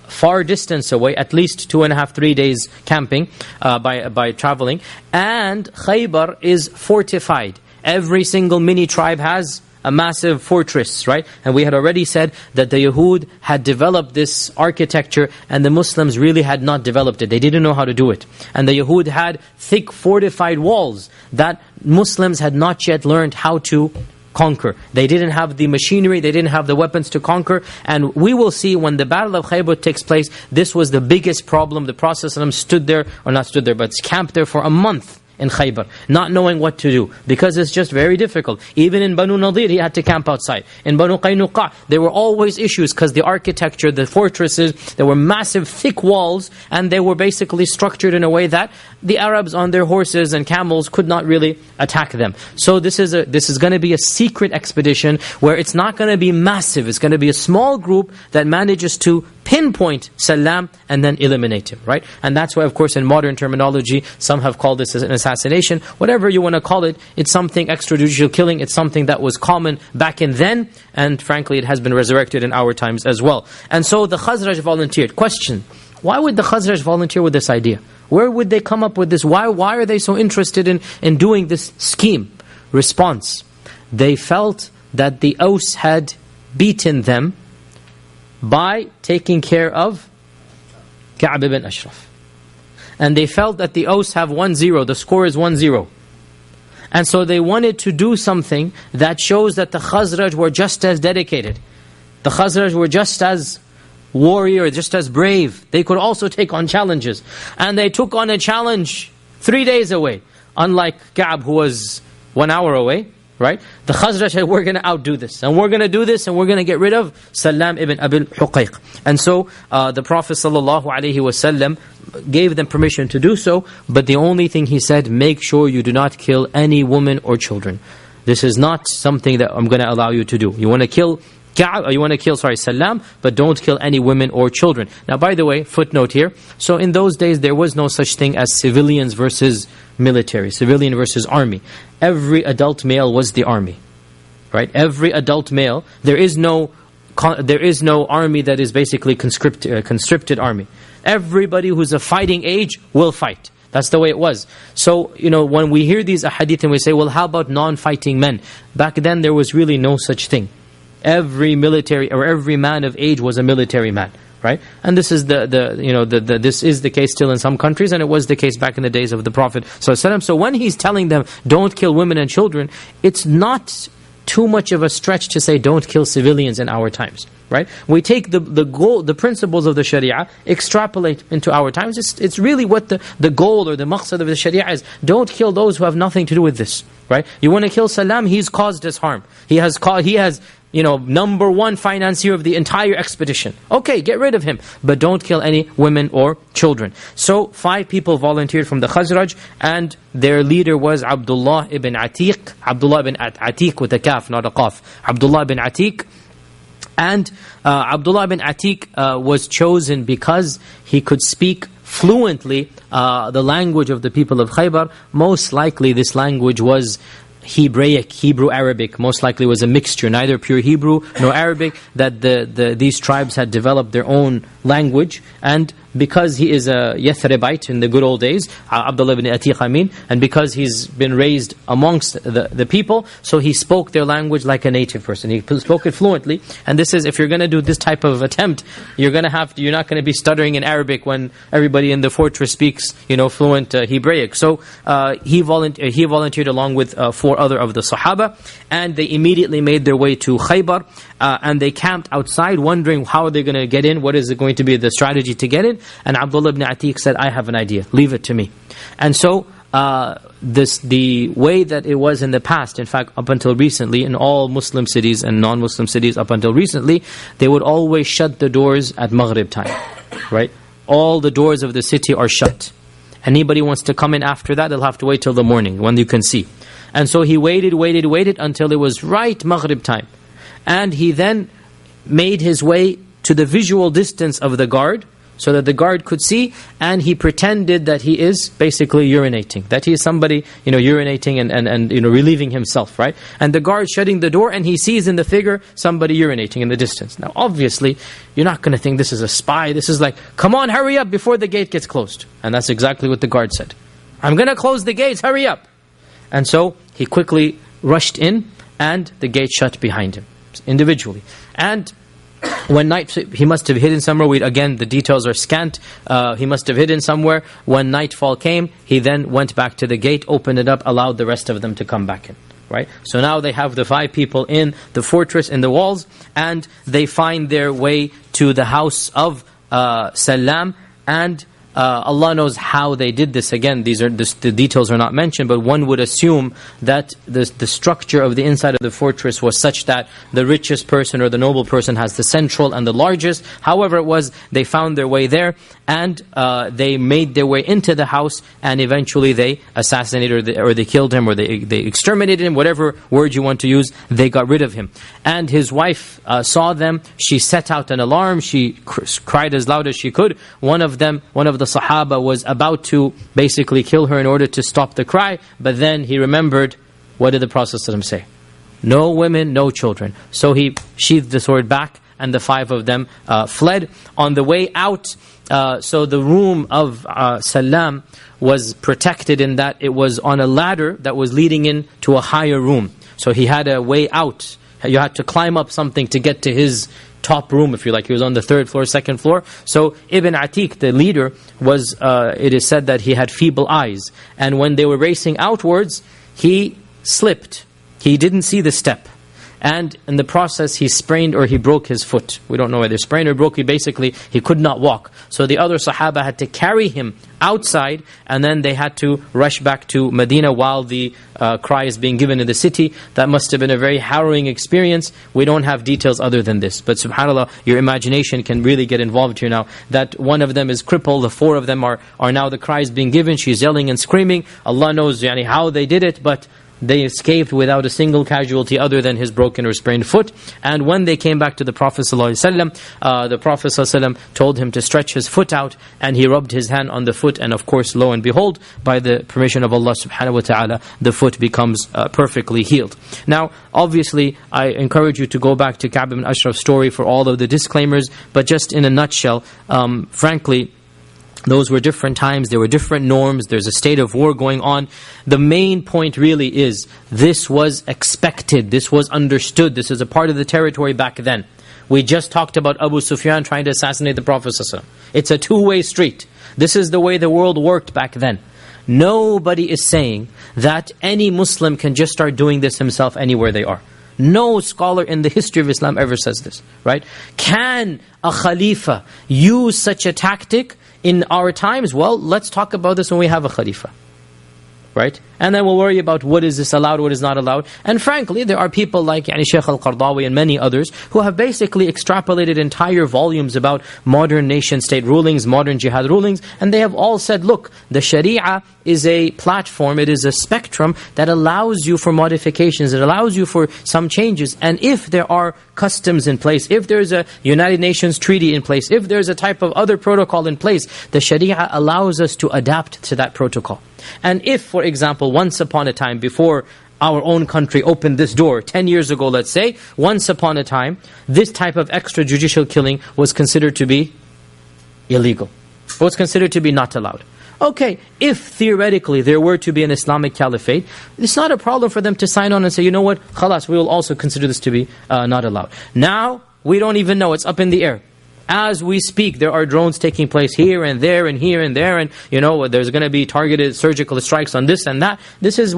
far distance away, at least 2.5-3 days camping by traveling, and Khaybar is fortified. Every single mini tribe has a massive fortress, right? And we had already said that the Yahud had developed this architecture and the Muslims really had not developed it. They didn't know how to do it. And the Yahud had thick fortified walls that Muslims had not yet learned how to conquer. They didn't have the machinery, they didn't have the weapons to conquer. And we will see when the Battle of Khaybar takes place, this was the biggest problem. The Prophet ﷺ stood there, or not stood there, but camped there for a month in Khaybar, not knowing what to do, because it's just very difficult. Even in Banu Nadir, he had to camp outside. In Banu Qaynuqa, there were always issues, because the architecture, the fortresses, there were massive thick walls, and they were basically structured in a way that the Arabs on their horses and camels could not really attack them. So this is going to be a secret expedition, where it's not going to be massive, it's going to be a small group that manages to pinpoint Salam and then eliminate him, right? And that's why, of course, in modern terminology, some have called this an assassination. Whatever you want to call it, it's something extrajudicial killing. It's something that was common back in then, and frankly, it has been resurrected in our times as well. And so the Khazraj volunteered. Question: why would the Khazraj volunteer with this idea? Where would they come up with this? Why are they so interested in doing this scheme? Response: they felt that the Aus had beaten them by taking care of Ka'b ibn Ashraf. And they felt that the Aus have 1-0, the score is 1-0. And so they wanted to do something that shows that the Khazraj were just as dedicated. The Khazraj were just as warrior, just as brave. They could also take on challenges. And they took on a challenge 3 days away. Unlike Ka'b, who was 1 hour away, right? The Khazraj said, we're going to outdo this, and we're going to do this, and we're going to get rid of Salam ibn Abil Huqayq. And so the Prophet ﷺ gave them permission to do so, but the only thing he said, make sure you do not kill any woman or children. This is not something that I'm going to allow you to do. You want to kill Salam, but don't kill any women or children. Now, by the way, footnote here. So in those days, there was no such thing as civilians versus military, civilian versus army. Every adult male was the army, right? Every adult male. There is no army that is basically conscripted army. Everybody who's of fighting age will fight. That's the way it was. So, when we hear these ahadith and we say, well, how about non-fighting men? Back then, there was really no such thing. Every military or every man of age was a military man, right? And this is this is the case still in some countries, and it was the case back in the days of the Prophet ﷺ. So when he's telling them, don't kill women and children, it's not too much of a stretch to say don't kill civilians in our times, right? We take the principles of the Sharia, extrapolate into our times. It's really what the goal or the maqsad of the Sharia is. Don't kill those who have nothing to do with this, right? You want to kill Salam, he's caused us harm. He has number one financier of the entire expedition. Okay, get rid of him, but don't kill any women or children. So 5 people volunteered from the Khazraj, and their leader was Abdullah ibn Atiq. Abdullah ibn Atiq with a kaf, not a qaf. Abdullah ibn Atiq. And Abdullah ibn Atiq was chosen because he could speak fluently the language of the people of Khaybar. Most likely this language was Hebrew-Arabic, most likely was a mixture, neither pure Hebrew nor Arabic, that these tribes had developed their own language. And because he is a Yathribite in the good old days, Abdullah ibn Atiq, and because he's been raised amongst the people, so he spoke their language like a native person. He spoke it fluently. And this is, if you're going to do this type of attempt, you're not going to be stuttering in Arabic when everybody in the fortress speaks, fluent Hebraic. So he volunteered along with 4 other of the Sahaba, and they immediately made their way to Khaybar, and they camped outside, wondering how they're going to get in, what is it going to be the strategy to get in. And Abdullah ibn Atiq said, I have an idea, leave it to me. And so the way that it was in the past, in fact up until recently, in all Muslim cities and non-Muslim cities up until recently, they would always shut the doors at Maghrib time, right? All the doors of the city are shut. Anybody wants to come in after that, they'll have to wait till the morning when you can see. And so he waited until it was right Maghrib time. And he then made his way to the visual distance of the guard, so that the guard could see, and he pretended that he is basically urinating, that he is somebody urinating and relieving himself, right? And the guard shutting the door, and he sees in the figure somebody urinating in the distance. Now obviously you're not going to think this is a spy. This is like, come on, hurry up before the gate gets closed. And that's exactly what the guard said. I'm going to close the gates, hurry up. And so he quickly rushed in, and the gate shut behind him individually. And when night, he must have hidden somewhere. Again, the details are scant. He must have hidden somewhere. When nightfall came, he then went back to the gate, opened it up, allowed the rest of them to come back in. Right? So now they have the 5 people in the fortress, in the walls, and they find their way to the house of Salam, and Allah knows how they did this. Again, the details are not mentioned, but one would assume that the structure of the inside of the fortress was such that the richest person or the noble person has the central and the largest. However it was, they found their way there, and they made their way into the house, and eventually they assassinated or they killed him, or they exterminated him, whatever word you want to use. They got rid of him. And his wife saw them. She set out an alarm. She cried as loud as she could. One of the Sahaba was about to basically kill her in order to stop the cry, but then he remembered, what did the Prophet ﷺ say? No women, no children. So he sheathed the sword back, and the 5 of them fled. On the way out, so the room of Salam was protected in that it was on a ladder that was leading into a higher room. So he had a way out. You had to climb up something to get to his top room, if you like. He was on the 3rd floor, 2nd floor. So Ibn Atiq, the leader, was, it is said that he had feeble eyes. And when they were racing outwards, he slipped. He didn't see the step. And in the process, he sprained or he broke his foot. We don't know whether sprained or broke. He could not walk. So the other Sahaba had to carry him outside, and then they had to rush back to Medina while the cry is being given in the city. That must have been a very harrowing experience. We don't have details other than this. But subhanAllah, your imagination can really get involved here now. That one of them is crippled, the 4 of them are now the cry is being given. She's yelling and screaming. Allah knows how they did it, but they escaped without a single casualty other than his broken or sprained foot. And when they came back to the Prophet ﷺ, the Prophet ﷺ told him to stretch his foot out, and he rubbed his hand on the foot, and of course, lo and behold, by the permission of Allah subhanahu wa ta'ala, the foot becomes perfectly healed. Now, obviously, I encourage you to go back to Ka'b ibn Ashraf's story for all of the disclaimers, but just in a nutshell, frankly, those were different times, there were different norms, there's a state of war going on. The main point really is, this was expected, this was understood, this is a part of the territory back then. We just talked about Abu Sufyan trying to assassinate the Prophet ﷺ. It's a two-way street. This is the way the world worked back then. Nobody is saying that any Muslim can just start doing this himself anywhere they are. No scholar in the history of Islam ever says this, right? Can a Khalifa use such a tactic in our times? Well, let's talk about this when we have a Khalifa, right? And then we'll worry about what is this allowed, what is not allowed. And frankly, there are people like Shaykh al-Qardawi and many others who have basically extrapolated entire volumes about modern nation-state rulings, modern jihad rulings, and they have all said, look, the Sharia is a platform, it is a spectrum that allows you for modifications, it allows you for some changes. And if there are customs in place, if there's a United Nations treaty in place, if there's a type of other protocol in place, the Sharia allows us to adapt to that protocol. And if, for example, once upon a time, before our own country opened this door, 10 years ago, let's say, once upon a time, this type of extrajudicial killing was considered to be illegal, was considered to be not allowed. Okay, if theoretically there were to be an Islamic caliphate, it's not a problem for them to sign on and say, you know what, khalas, we will also consider this to be not allowed. Now, we don't even know, it's up in the air. As we speak, there are drones taking place here and there and here and there, and there's going to be targeted surgical strikes on this and that. This is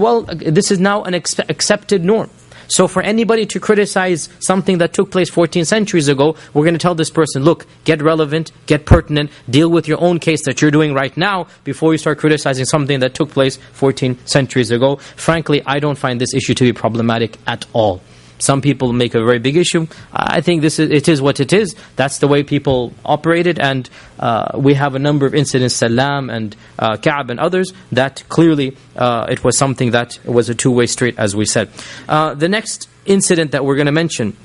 now an accepted norm. So for anybody to criticize something that took place 14 centuries ago, we're going to tell this person, look, get relevant, get pertinent, deal with your own case that you're doing right now before you start criticizing something that took place 14 centuries ago. Frankly, I don't find this issue to be problematic at all. Some people make a very big issue. I think it is what it is. That's the way people operated, and we have a number of incidents, Salam and Ka'b and others, that clearly it was something that was a two-way street, as we said. The next incident that we're going to mention,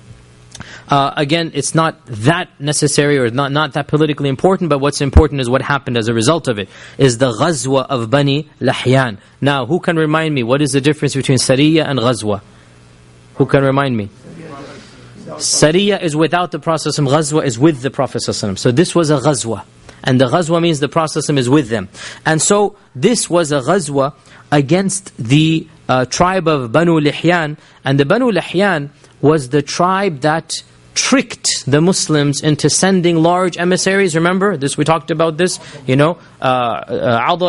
again, it's not that necessary or not that politically important, but what's important is what happened as a result of it, is the Ghazwa of Bani Lahyan. Now, who can remind me, what is the difference between Sariyah and Ghazwa? Who can remind me? Sariyah is without the Prophet ﷺ, Ghazwa is with the Prophet ﷺ. So this was a Ghazwa. And the Ghazwa means the Prophet ﷺ is with them. And so this was a Ghazwa against the tribe of Banu Lihyan. And the Banu Lihyan was the tribe that tricked the Muslims into sending large emissaries. Remember this? We talked about this. Adal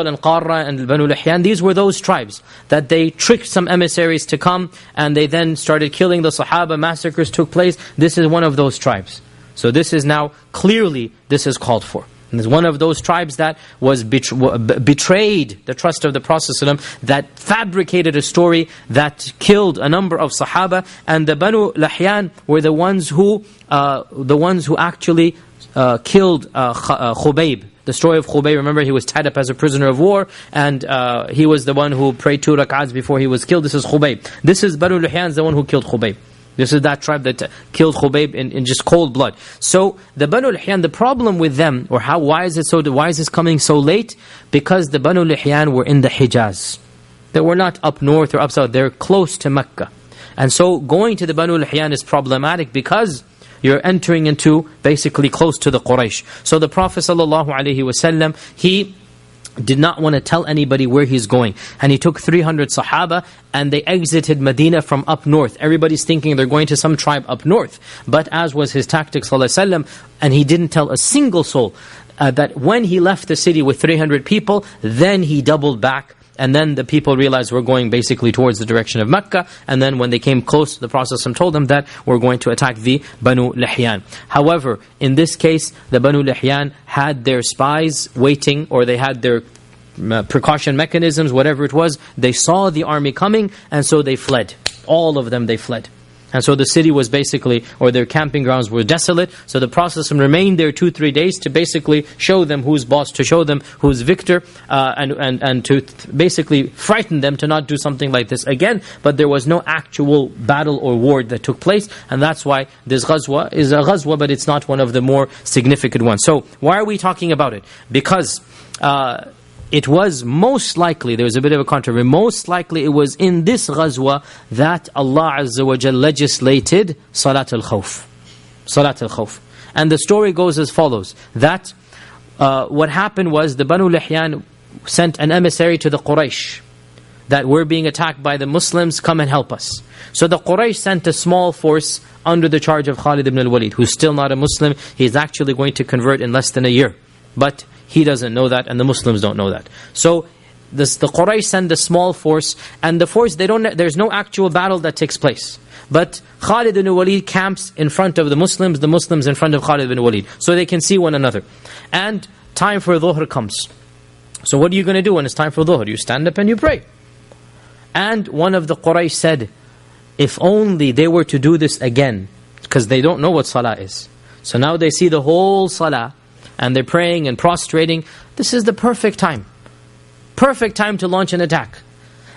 and Qarra and Banu Lihyan. These were those tribes that they tricked some emissaries to come, and they then started killing the Sahaba. Massacres took place. This is one of those tribes. So this is now clearly this is called for. And there's one of those tribes that was betrayed the trust of the Prophet ﷺ, that fabricated a story that killed a number of Sahaba. And the Banu Lahyan were the ones who actually killed Khubayb. The story of Khubayb, remember, he was tied up as a prisoner of war, and he was the one who prayed 2 rak'ahs before he was killed. This is Khubayb. This is Banu Lahyan, the one who killed Khubayb. This is that tribe that killed Khubayb in just cold blood. So the Banu Lahyan, the problem with them, or why is this coming so late? Because the Banu Lahyan were in the Hijaz. They were not up north or up south. They're close to Mecca. And so going to the Banu Lahyan is problematic because you're entering into basically close to the Quraysh. So the Prophet ﷺ, he did not want to tell anybody where he's going. And he took 300 Sahaba and they exited Medina from up north. Everybody's thinking they're going to some tribe up north. But as was his tactic ﷺ, and he didn't tell a single soul that when he left the city with 300 people, then he doubled back. And then the people realized we're going basically towards the direction of Mecca. And then when they came close, the Prophet ﷺ told them that we're going to attack the Banu Lahyan. However, in this case, the Banu Lahyan had their spies waiting, or they had their precaution mechanisms, whatever it was. They saw the army coming, and so they fled. All of them, they fled. And so the city was basically, or their camping grounds were desolate. So the Prophet remained there 2-3 days to basically show them who's boss, to show them who's victor, and to basically frighten them to not do something like this again. But there was no actual battle or war that took place. And that's why this ghazwa is a ghazwa, but it's not one of the more significant ones. So why are we talking about it? Because it was most likely, there was a bit of a controversy, most likely it was in this ghazwa that Allah Azza wa Jal legislated Salat al-Khawf. Salat al-Khawf. And the story goes as follows, that what happened was the Banu Lahyan sent an emissary to the Quraysh, that we're being attacked by the Muslims, come and help us. So the Quraysh sent a small force under the charge of Khalid ibn al-Walid, who's still not a Muslim. He's actually going to convert in less than a year. But he doesn't know that, and the Muslims don't know that. So the Quraysh send a small force, and the force, there's no actual battle that takes place. But Khalid ibn Walid camps in front of the Muslims in front of Khalid ibn Walid, so they can see one another. And time for Dhuhr comes. So what are you going to do when it's time for Dhuhr? You stand up and you pray. And one of the Quraysh said, if only they were to do this again, because they don't know what Salah is. So now they see the whole Salah, and they're praying and prostrating. This is the perfect time. Perfect time to launch an attack.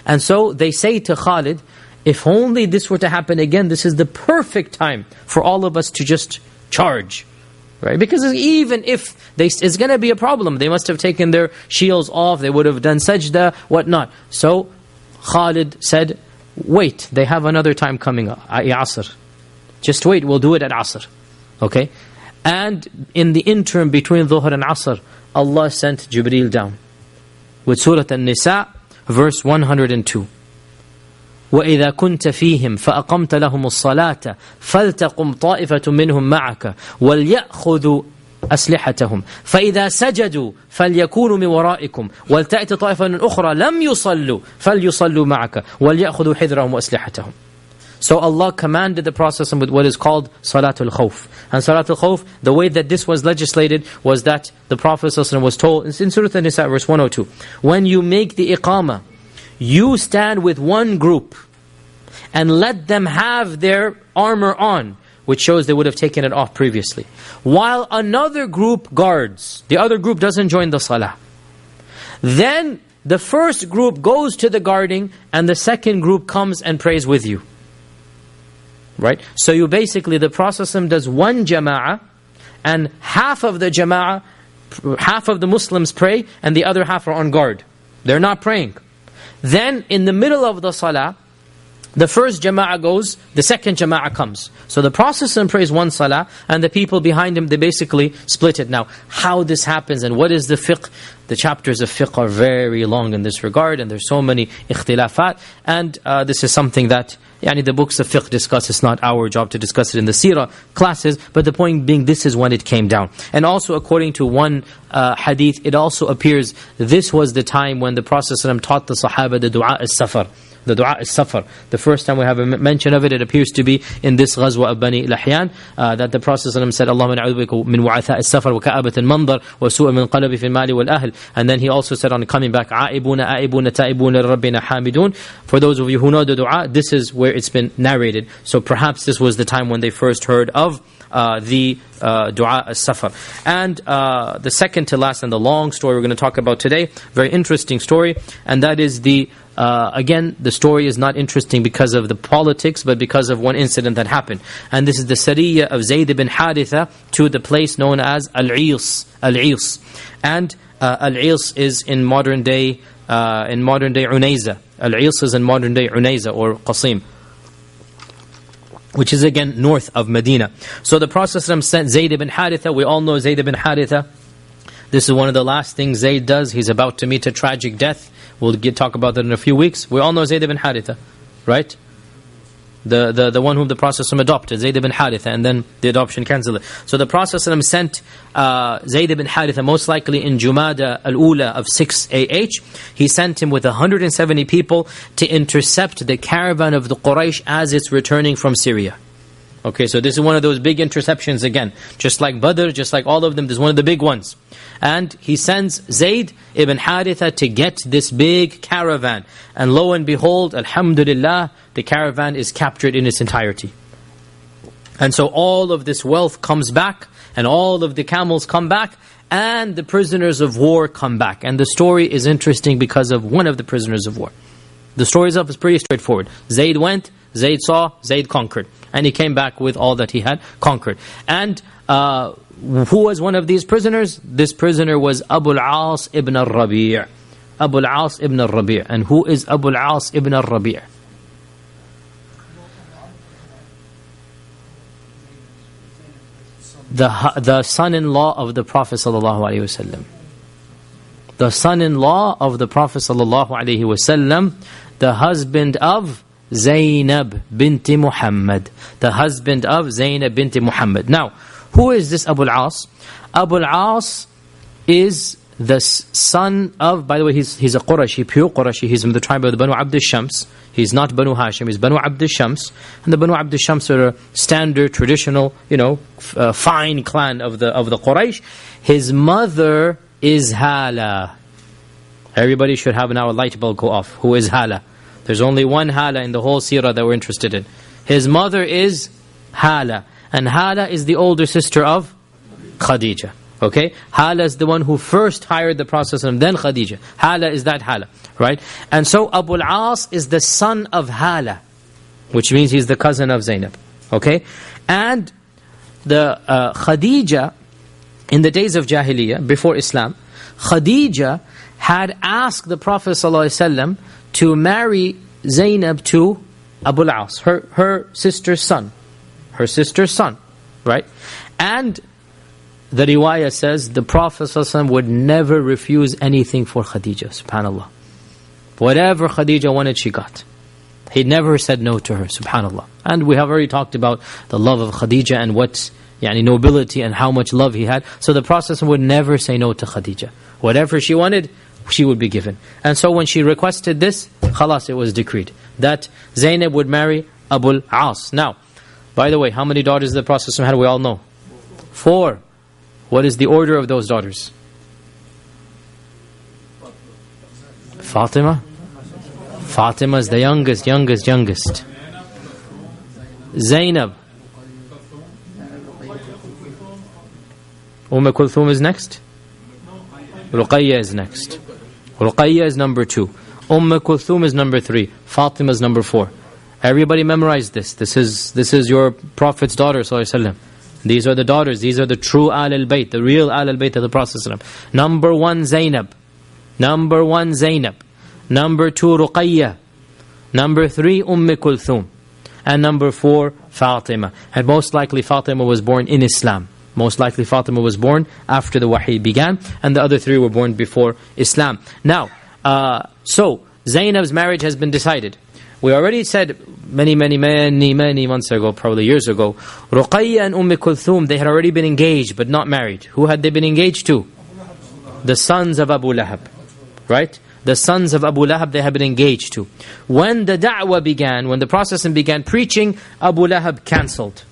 And so they say to Khalid, if only this were to happen again, this is the perfect time for all of us to just charge. Right? Because even if it's going to be a problem, they must have taken their shields off, they would have done sajda, whatnot. So Khalid said, wait, they have another time coming up, Asr. Just wait, we'll do it at Asr. Okay? And in the interim between Dhuhr and Asr, Allah sent Jibreel down with Surah An-Nisa, verse 102. وَإِذَا كُنْتَ فِيهِمْ فَأَقَمْتَ لَهُمُ الصَّلَاةَ فَلْتَقُمْ طَائِفَةٌ مِّنْهُمْ مَعَكَ وَلْيَأْخُذُوا أسلحتهم فإذا سجدوا فليكونوا من ورائكم ولتأتِ طائفة أخرى لم يصلوا فليصلوا معك وليأخذوا حذرهم وأسلحتهم. So Allah commanded the Prophet with what is called Salatul Khawf. And Salatul Khawf, the way that this was legislated was that the Prophet was told, in Surah An-Nisa verse 102, when you make the iqamah, you stand with one group and let them have their armor on, which shows they would have taken it off previously. While another group guards, the other group doesn't join the salah. Then the first group goes to the guarding and the second group comes and prays with you. Right? So you basically, the Prophet does one jama'ah, and half of the jama'ah, half of the Muslims pray, and the other half are on guard. They're not praying. Then in the middle of the salah, the first jama'ah goes, the second jama'ah comes. So the Prophet prays one salah, and the people behind him, they basically split it. Now, how this happens and what is the fiqh? The chapters of fiqh are very long in this regard, and there's so many ikhtilafat, and this is something that the books of fiqh discuss. It's not our job to discuss it in the seerah classes, but the point being, this is when it came down. And also according to one hadith, it also appears this was the time when the Prophet ﷺ taught the Sahaba the dua as-safar. The dua is-safar. The first time we have a mention of it, it appears to be in this ghazwa of Bani Lahyan, that the Prophet ﷺ said, Allahumma na'udhu bika min wa'atha as-safar wa ka'abat al-mandar wa su'a min qalabi fi al-mali wal-ahl. And then he also said on coming back, a'ibuna, a'ibuna, ta'ibuna, rabbina hamidun. For those of you who know the dua, this is where it's been narrated. So perhaps this was the time when they first heard of the dua as-safar. And the second to last and the long story we're going to talk about today, very interesting story, and that is again, the story is not interesting because of the politics, but because of one incident that happened. And this is the Sariyah of Zayd ibn Haritha to the place known as Al-Irs. And Al-Irs is in modern day Unayza. Al-Irs is in modern day Unayza or Qasim, which is again north of Medina. So the Prophet ﷺ sent Zayd ibn Haritha. We all know Zayd ibn Haritha. This is one of the last things Zayd does. He's about to meet a tragic death. We'll talk about that in a few weeks. We all know Zayd ibn Haritha, right? The one whom the Prophet ﷺ adopted, Zayd ibn Haritha, and then the adoption cancelled. So the Prophet ﷺ sent Zayd ibn Haritha, most likely in Jumada al-Ula of 6 AH. He sent him with 170 people to intercept the caravan of the Quraysh as it's returning from Syria. Okay, so this is one of those big interceptions again. Just like Badr, just like all of them, this is one of the big ones. And he sends Zayd ibn Haritha to get this big caravan. And lo and behold, alhamdulillah, the caravan is captured in its entirety. And so all of this wealth comes back, and all of the camels come back, and the prisoners of war come back. And the story is interesting because of one of the prisoners of war. The story itself is pretty straightforward. Zayd went, Zayd saw, Zayd conquered. And he came back with all that he had conquered. And who was one of these prisoners? This prisoner was Abu al-As ibn al-Rabi'. Abu al-As ibn al-Rabi'. And who is Abu al-As ibn al-Rabi'? The son-in-law of the Prophet ﷺ. The son-in-law of the Prophet ﷺ, the husband of Zaynab binti Muhammad. The husband of Zaynab binti Muhammad. Now, who is this Abu al-As? Abu al-As is the son of, by the way, he's a Qurashi, pure Qurashi. He's from the tribe of the Banu Abd al-Shams. He's not Banu Hashim, he's Banu Abd al-Shams. And the Banu Abd al-Shams are a standard, traditional, fine clan of the Quraysh. His mother is Hala. Everybody should have now a light bulb go off. Who is Hala? There's only one Hala in the whole seerah that we're interested in. His mother is Hala. And Hala is the older sister of Khadija. Okay? Hala is the one who first hired the Prophet ﷺ, then Khadija. Hala is that Hala. Right? And so Abu al-As is the son of Hala, which means he's the cousin of Zaynab. Okay? And the Khadija, in the days of Jahiliyyah, before Islam, Khadija had asked the Prophet ﷺ to marry Zaynab to Abu al-As, her sister's son. Her sister's son, right? And the riwayah says the Prophet ﷺ would never refuse anything for Khadija, subhanallah. Whatever Khadija wanted, she got. He never said no to her, subhanallah. And we have already talked about the love of Khadija and what nobility and how much love he had. So the Prophet ﷺ would never say no to Khadija. Whatever she wanted, she would be given. And so when she requested this, khalas, it was decreed that Zaynab would marry Abu al-As. Now, by the way, how many daughters did the Prophet ﷺ had? We all know. 4. What is the order of those daughters? Fatima. Fatima is the youngest. Zaynab. Kulthum is next. Ruqayya is next. Ruqayya is number 2. Kulthum is number 3. Fatima is number 4. Everybody memorize this. This is your Prophet's daughter, sallallahu alaihi wasallam. These are the daughters. These are the true Ahl-al-Bayt, the real Ahl-al-Bayt of the Prophet sallallahu alaihi wasallam. Number 1, Zaynab. Number 1, Zaynab. Number 2, Ruqayya. Number 3, Kulthum. And number 4, Fatima. And most likely Fatima was born in Islam. Most likely Fatima was born after the wahi began, and the other 3 were born before Islam. Now, so Zaynab's marriage has been decided. We already said many months ago, probably years ago, Ruqayya and Kulthum, they had already been engaged but not married. Who had they been engaged to? The sons of Abu Lahab. Right? the sons of Abu Lahab they had been engaged to. When the da'wah began, when the Prophet began preaching, Abu Lahab cancelled.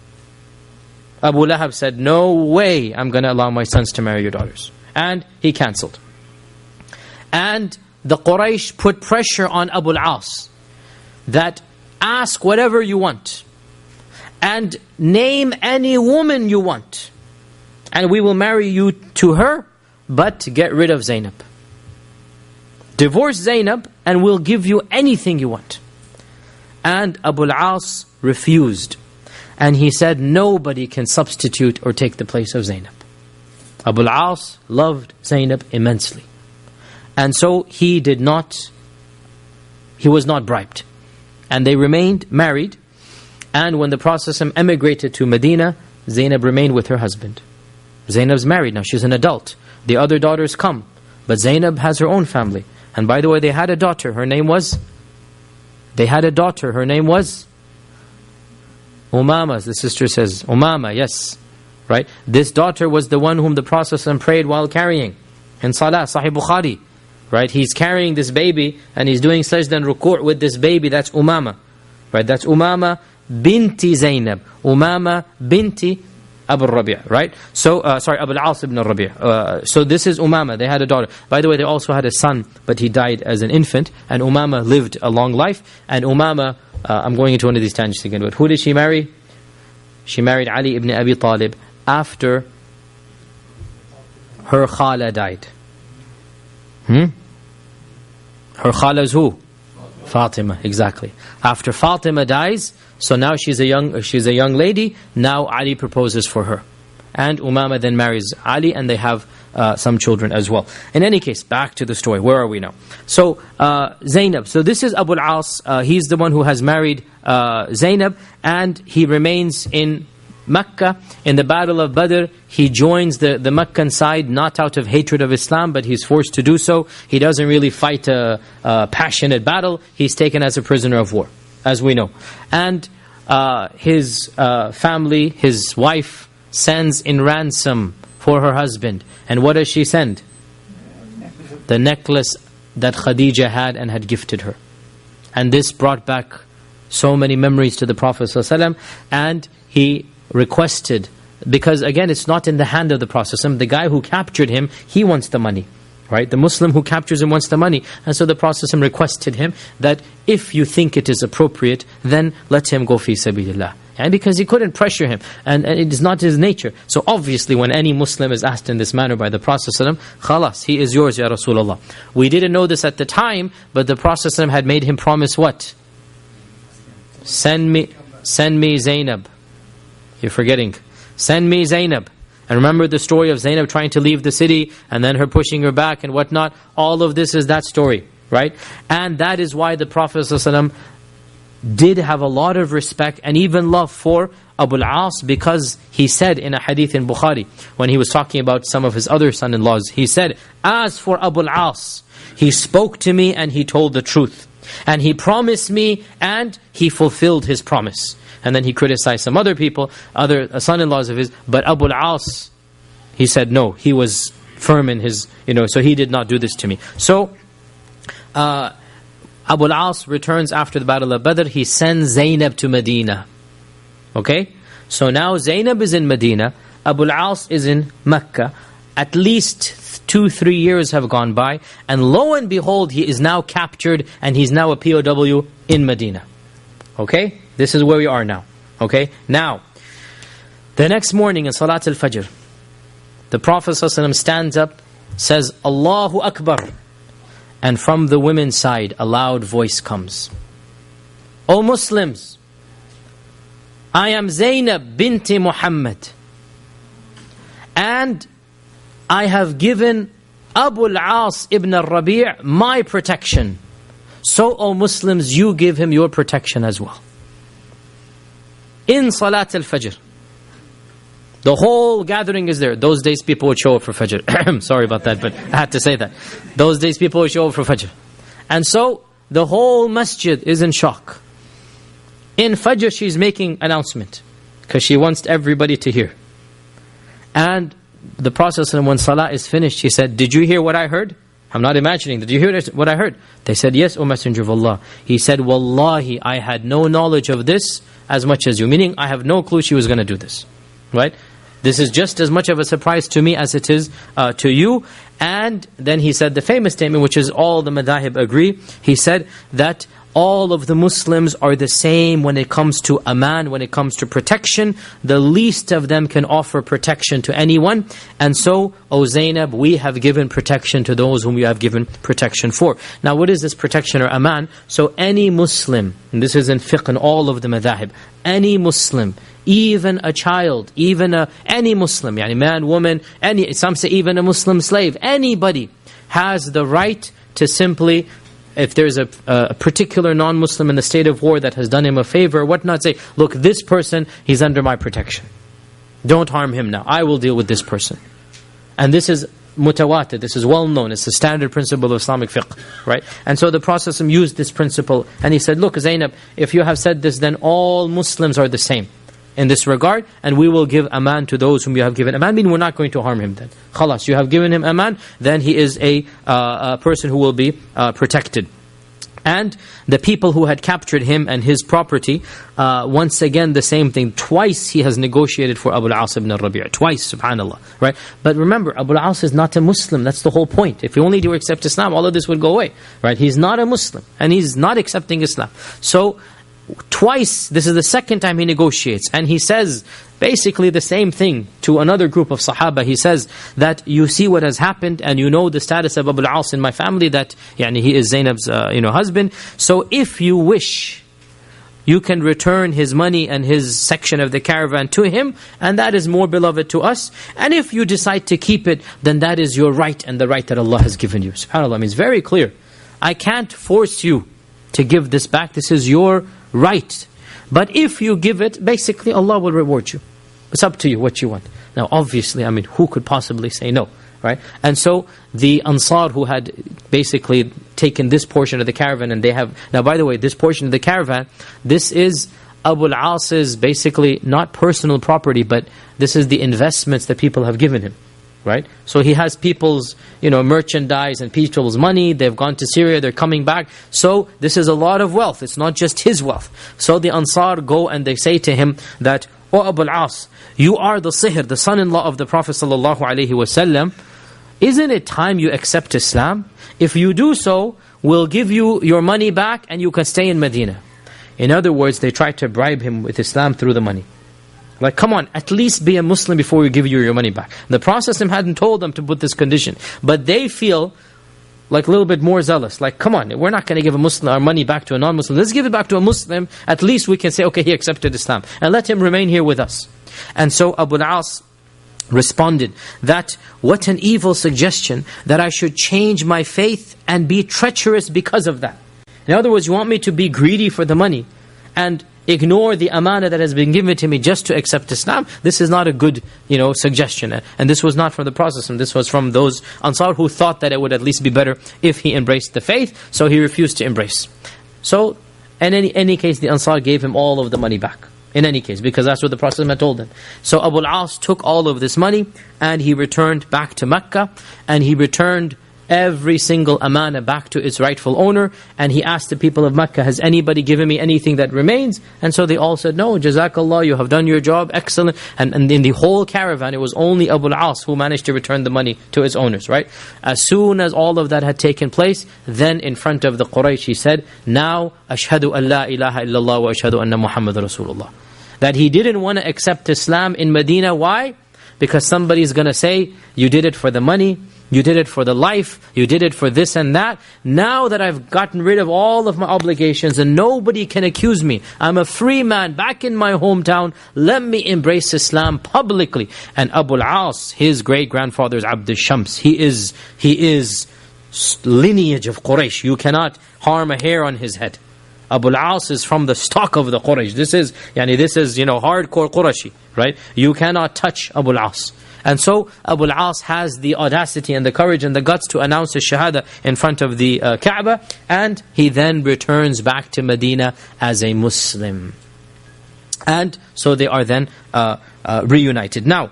Abu Lahab said, no way I'm going to allow my sons to marry your daughters. And he cancelled. And the Quraysh put pressure on Abu al-As that ask whatever you want and name any woman you want, and we will marry you to her, but get rid of Zainab. Divorce Zainab and we'll give you anything you want. And Abu al-As refused. And he said, nobody can substitute or take the place of Zainab. Abu al-As loved Zainab immensely. And so he was not bribed. And they remained married. And when the Prophet emigrated to Medina, Zainab remained with her husband. Zainab's married now, she's an adult. The other daughters come. But Zainab has her own family. And by the way, they had a daughter, her name was Umama, the sister says. Umama, yes. Right? This daughter was the one whom the Prophet prayed while carrying. In Salah, Sahih Bukhari. Right? He's carrying this baby and he's doing sajda and ruku' with this baby. That's Umama. Right? That's Umama binti Zainab. Umama binti Abu Rabi', right? So, Abu al-As ibn Rabi'. So this is Umama, they had a daughter. By the way, they also had a son, but he died as an infant. And Umama lived a long life. And Umama, I'm going into one of these tangents again, but who did she marry? She married Ali ibn Abi Talib after her khala died. Her khala is who? Fatima, exactly. After Fatima dies, so now she's a young lady. Now Ali proposes for her, and Umama then marries Ali, and they have some children as well. In any case, back to the story. Where are we now? So Zainab. So this is Abu al-As. He's the one who has married Zainab, and he remains in Mecca. In the Battle of Badr, he joins the Meccan side, not out of hatred of Islam, but he's forced to do so. He doesn't really fight a passionate battle. He's taken as a prisoner of war, as we know. And his family, his wife, sends in ransom for her husband. And what does she send? The necklace that Khadija had and had gifted her. And this brought back so many memories to the Prophet ﷺ, and he requested, because again it's not in the hand of the Prophet ﷺ, the guy who captured him, he wants the money. Right? The Muslim who captures him wants the money. And so the Prophet ﷺ requested him that if you think it is appropriate, then let him go fi sabilillah. And because he couldn't pressure him, and it is not his nature. So obviously when any Muslim is asked in this manner by the Prophet ﷺ, khalas, he is yours, Ya Rasulullah. We didn't know this at the time, but the Prophet ﷺ had made him promise what? Send me Zainab. You're forgetting. Send me Zainab. And remember the story of Zainab trying to leave the city and then her pushing her back and whatnot. All of this is that story, right? And that is why the Prophet ﷺ did have a lot of respect and even love for Abu al-As, because he said in a hadith in Bukhari, when he was talking about some of his other son-in-laws, he said, as for Abu al-As, he spoke to me and he told the truth. And he promised me and he fulfilled his promise. And then he criticized some other people, other son-in-laws of his. But Abu al-As, he said no, he was firm in his, so he did not do this to me. So, Abu al-As returns after the Battle of Badr. He sends Zainab to Medina. Okay? So now Zainab is in Medina. Abu al-As is in Mecca. At least 2-3 years have gone by. And lo and behold, he is now captured and he's now a POW in Medina. Okay? This is where we are now. Okay? Now, the next morning in Salat al-Fajr, the Prophet ﷺ stands up, says, Allahu Akbar. And from the women's side, a loud voice comes. O Muslims, I am Zainab binti Muhammad. And I have given Abu al-As ibn al-Rabi' my protection. So, O Muslims, you give him your protection as well. In Salat al-Fajr. The whole gathering is there. Those days people would show up for Fajr. Sorry about that, but I had to say that. Those days people would show up for Fajr. And so, the whole masjid is in shock. In Fajr, she's making announcement, because she wants everybody to hear. And the Prophet, when Salah is finished, he said, did you hear what I heard? I'm not imagining. Did you hear what I heard? They said, yes, O Messenger of Allah. He said, Wallahi, I had no knowledge of this as much as you. Meaning, I have no clue she was going to do this. Right? This is just as much of a surprise to me as it is to you. And then he said the famous statement, which is all the madahib agree. He said that all of the Muslims are the same when it comes to aman, when it comes to protection. The least of them can offer protection to anyone. And so, O Zainab, we have given protection to those whom you have given protection for. Now, what is this protection or aman? So any Muslim, and this is in fiqh and all of the madahib, any Muslim, even a child, even any Muslim, yani man, woman, some say even a Muslim slave, anybody has the right to simply, if there's a particular non-Muslim in the state of war that has done him a favor or whatnot, say, look, this person, he's under my protection. Don't harm him now. I will deal with this person. And this is mutawatir, this is well known, it's a standard principle of Islamic fiqh, right? And so the Prophet used this principle, and he said, look, Zainab, if you have said this, then all Muslims are the same in this regard, and we will give aman to those whom you have given aman. Meaning we're not going to harm him then. Khalas, you have given him aman, then he is a person who will be protected. And the people who had captured him and his property, once again the same thing. Twice he has negotiated for Abu al-As ibn al-Rabi'. Twice, subhanallah. Right? But remember, Abu al-As is not a Muslim. That's the whole point. If he only do accept Islam, all of this would go away. Right? He's not a Muslim. And he's not accepting Islam. So, twice, this is the second time he negotiates, and he says basically the same thing to another group of Sahaba. He says that you see what has happened, and you know the status of Abu al-As in my family, that he is Zainab's husband. So if you wish, you can return his money and his section of the caravan to him, and that is more beloved to us. And if you decide to keep it, then that is your right and the right that Allah has given you. SubhanAllah, I mean, it's very clear. I can't force you to give this back. This is your right. But if you give it, basically Allah will reward you. It's up to you what you want. Now obviously, I mean, who could possibly say no? Right? And so the Ansar who had basically taken this portion of the caravan, and they have, now by the way, this portion of the caravan, this is Abu al-As's basically not personal property, but this is the investments that people have given him. Right? So he has people's, merchandise and people's money. They've gone to Syria, they're coming back. So this is a lot of wealth. It's not just his wealth. So the Ansar go and they say to him that, O Abu al-As, you are the sihr, the son-in-law of the Prophet ﷺ. Isn't it time you accept Islam? If you do so, we'll give you your money back and you can stay in Medina. In other words, they tried to bribe him with Islam through the money. Like, come on, at least be a Muslim before we give you your money back. The Prophet hadn't told them to put this condition. But they feel like a little bit more zealous. Like, come on, we're not going to give a Muslim our money back to a non-Muslim. Let's give it back to a Muslim. At least we can say, okay, he accepted Islam. And let him remain here with us. And so Abu al-As responded that, what an evil suggestion that I should change my faith and be treacherous because of that. In other words, you want me to be greedy for the money and ignore the amana that has been given to me just to accept Islam? This is not a good, suggestion. And this was not from the Prophet. This was from those Ansar who thought that it would at least be better if he embraced the faith. So he refused to embrace. So, in any case, the Ansar gave him all of the money back. In any case, because that's what the Prophet had told them. So Abu al-As took all of this money and he returned back to Mecca, and he returned every single amana back to its rightful owner. And he asked the people of Mecca, has anybody given me anything that remains? And so they all said, no, Jazakallah, you have done your job, excellent. And in the whole caravan, it was only Abu al-As who managed to return the money to its owners, right? As soon as all of that had taken place, then in front of the Quraysh, he said, now, ashhadu an la ilaha illallah wa ashhadu anna Muhammad Rasulullah. That he didn't want to accept Islam in Medina. Why? Because somebody's going to say, you did it for the money, you did it for the life, you did it for this and that. Now that I've gotten rid of all of my obligations and nobody can accuse me, I'm a free man back in my hometown, let me embrace Islam publicly. And Abu al-As, his great-grandfather is Abd al-Shams. He is lineage of Quraysh. You cannot harm a hair on his head. Abu al-As is from the stock of the Quraysh. This is hardcore Qurayshi, right? You cannot touch Abu al-As. And so Abu al-As has the audacity and the courage and the guts to announce his shahada in front of the Kaaba, and he then returns back to Medina as a Muslim. And so they are then reunited. Now,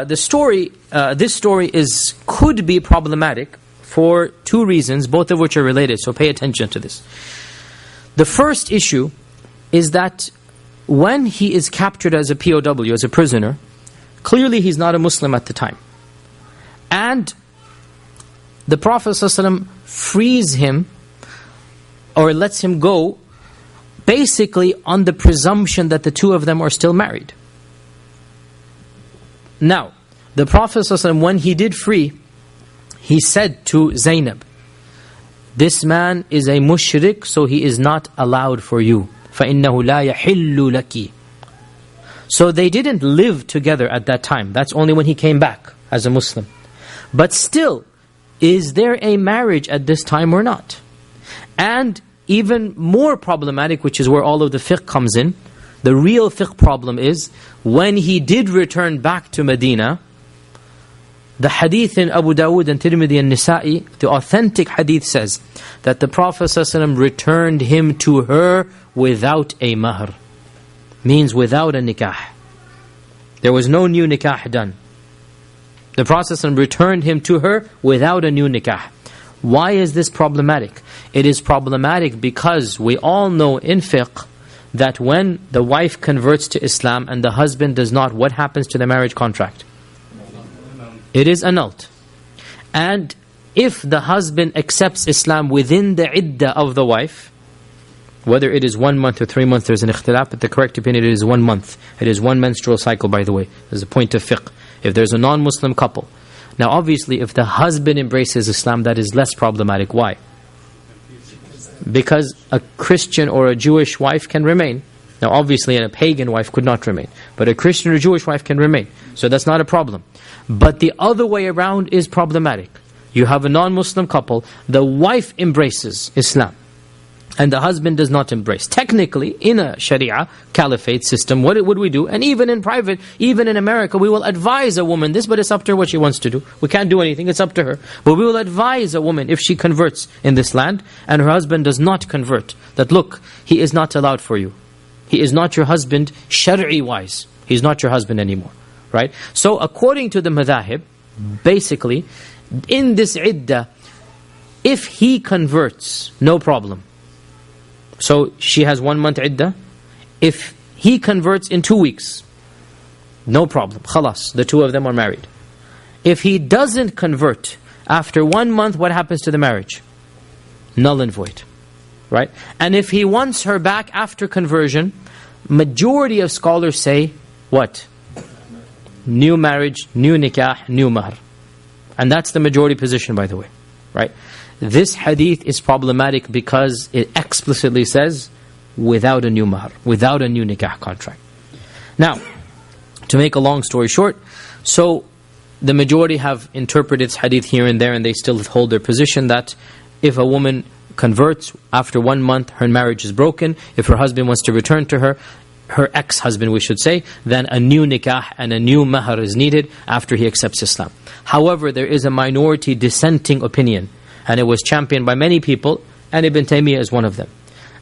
this story could be problematic for two reasons, both of which are related, so pay attention to this. The first issue is that when he is captured as a POW, as a prisoner, clearly he's not a Muslim at the time. And the Prophet ﷺ frees him, or lets him go, basically on the presumption that the two of them are still married. Now, the Prophet ﷺ, when he did free, he said to Zainab, this man is a mushrik, so he is not allowed for you. فَإِنَّهُ لَا يَحِلُّ لَكِ. So they didn't live together at that time. That's only when he came back as a Muslim. But still, is there a marriage at this time or not? And even more problematic, which is where all of the fiqh comes in, the real fiqh problem is, when he did return back to Medina, the hadith in Abu Dawud and Tirmidhi and Nisa'i, the authentic hadith says that the Prophet ﷺ returned him to her without a mahr. Means without a nikah. There was no new nikah done. The Prophet ﷺ returned him to her without a new nikah. Why is this problematic? It is problematic because we all know in fiqh that when the wife converts to Islam and the husband does not, what happens to the marriage contract? It is annulled. And if the husband accepts Islam within the iddah of the wife, whether it is 1 month or 3 months, there's an ikhtilaf, but the correct opinion, it is 1 month. It is one menstrual cycle, by the way. There's a point of fiqh. If there's a non-Muslim couple. Now obviously, if the husband embraces Islam, that is less problematic. Why? Because a Christian or a Jewish wife can remain. Now obviously a pagan wife could not remain. But a Christian or Jewish wife can remain. So that's not a problem. But the other way around is problematic. You have a non-Muslim couple, the wife embraces Islam, and the husband does not embrace. Technically, in a Sharia caliphate system, what would we do? And even in private, even in America, we will advise a woman this, but it's up to her what she wants to do. We can't do anything, it's up to her. But we will advise a woman, if she converts in this land, and her husband does not convert, that look, he is not allowed for you. He is not your husband, Shari'i wise. He's not your husband anymore. Right? So according to the madhahib, basically, in this iddah, if he converts, no problem. So she has 1 month iddah. If he converts in 2 weeks, no problem. Khalas, the two of them are married. If he doesn't convert, after 1 month, what happens to the marriage? Null and void. Right? And if he wants her back after conversion, majority of scholars say, what? New marriage, new nikah, new mahr. And that's the majority position, by the way. Right? This hadith is problematic because it explicitly says, without a new mahr, without a new nikah contract. Now, to make a long story short, so the majority have interpreted this hadith here and there, and they still hold their position that if a woman converts after 1 month, her marriage is broken. If her husband wants to return to her, her ex-husband we should say, then a new nikah and a new mahr is needed after he accepts Islam. However, there is a minority dissenting opinion, and it was championed by many people, and Ibn Taymiyyah is one of them.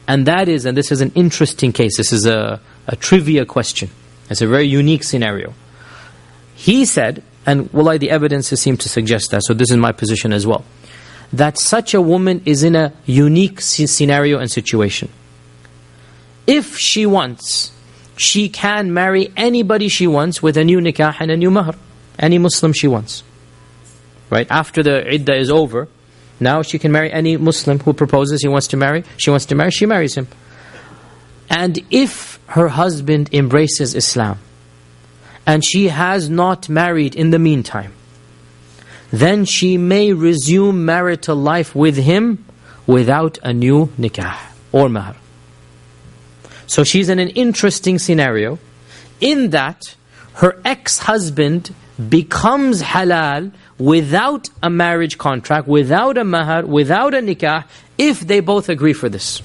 And that is, and this is an interesting case, this is a trivia question. It's a very unique scenario. He said, and wallahi the evidences seem to suggest that, so this is my position as well, that such a woman is in a unique scenario and situation. If she wants, she can marry anybody she wants with a new nikah and a new mahr. Any Muslim she wants. Right? After the iddah is over, now she can marry any Muslim who proposes, she wants to marry, she marries him. And if her husband embraces Islam, and she has not married in the meantime, then she may resume marital life with him without a new nikah or mahr. So she's in an interesting scenario in that her ex-husband becomes halal without a marriage contract, without a mahr, without a nikah, if they both agree for this.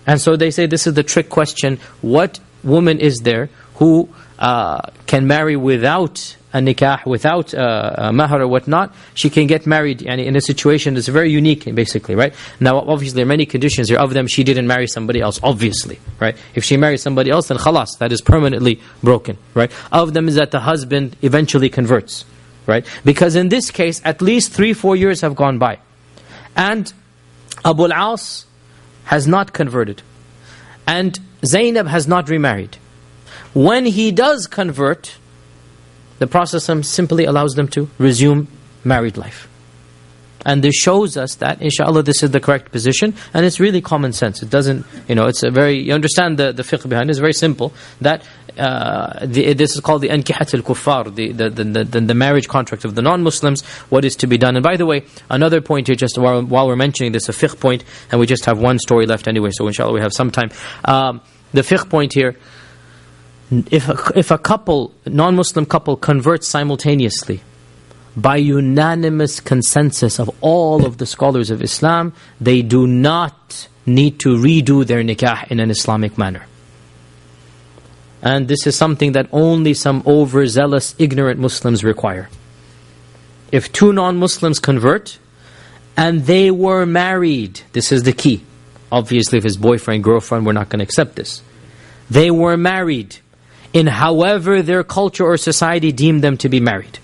And so they say this is the trick question, what woman is there who can marry without a nikah, without a mahr or whatnot? She can get married and in a situation that's very unique basically, right? Now obviously there are many conditions here. Of them she didn't marry somebody else, obviously, right? If she marries somebody else, then khalas, that is permanently broken, right? Of them is that the husband eventually converts, right? Because in this case, at least 3-4 years have gone by. And Abu al-As has not converted. And Zainab has not remarried. When he does convert, the Prophet simply allows them to resume married life. And this shows us that, inshallah, this is the correct position, and it's really common sense. It doesn't, it's a very, you understand the fiqh behind it. It's very simple, that this is called the ankihat al-kuffar, the marriage contract of the non-Muslims, what is to be done. And by the way, another point here, just while we're mentioning this, a fiqh point, and we just have one story left anyway, so inshallah we have some time. The fiqh point here, if a couple, non-Muslim couple, converts simultaneously, by unanimous consensus of all of the scholars of Islam, they do not need to redo their nikah in an Islamic manner. And this is something that only some overzealous, ignorant Muslims require. If two non-Muslims convert, and they were married, this is the key. Obviously, if it's boyfriend, girlfriend, we're not going to accept this. They were married in however their culture or society deemed them to be married.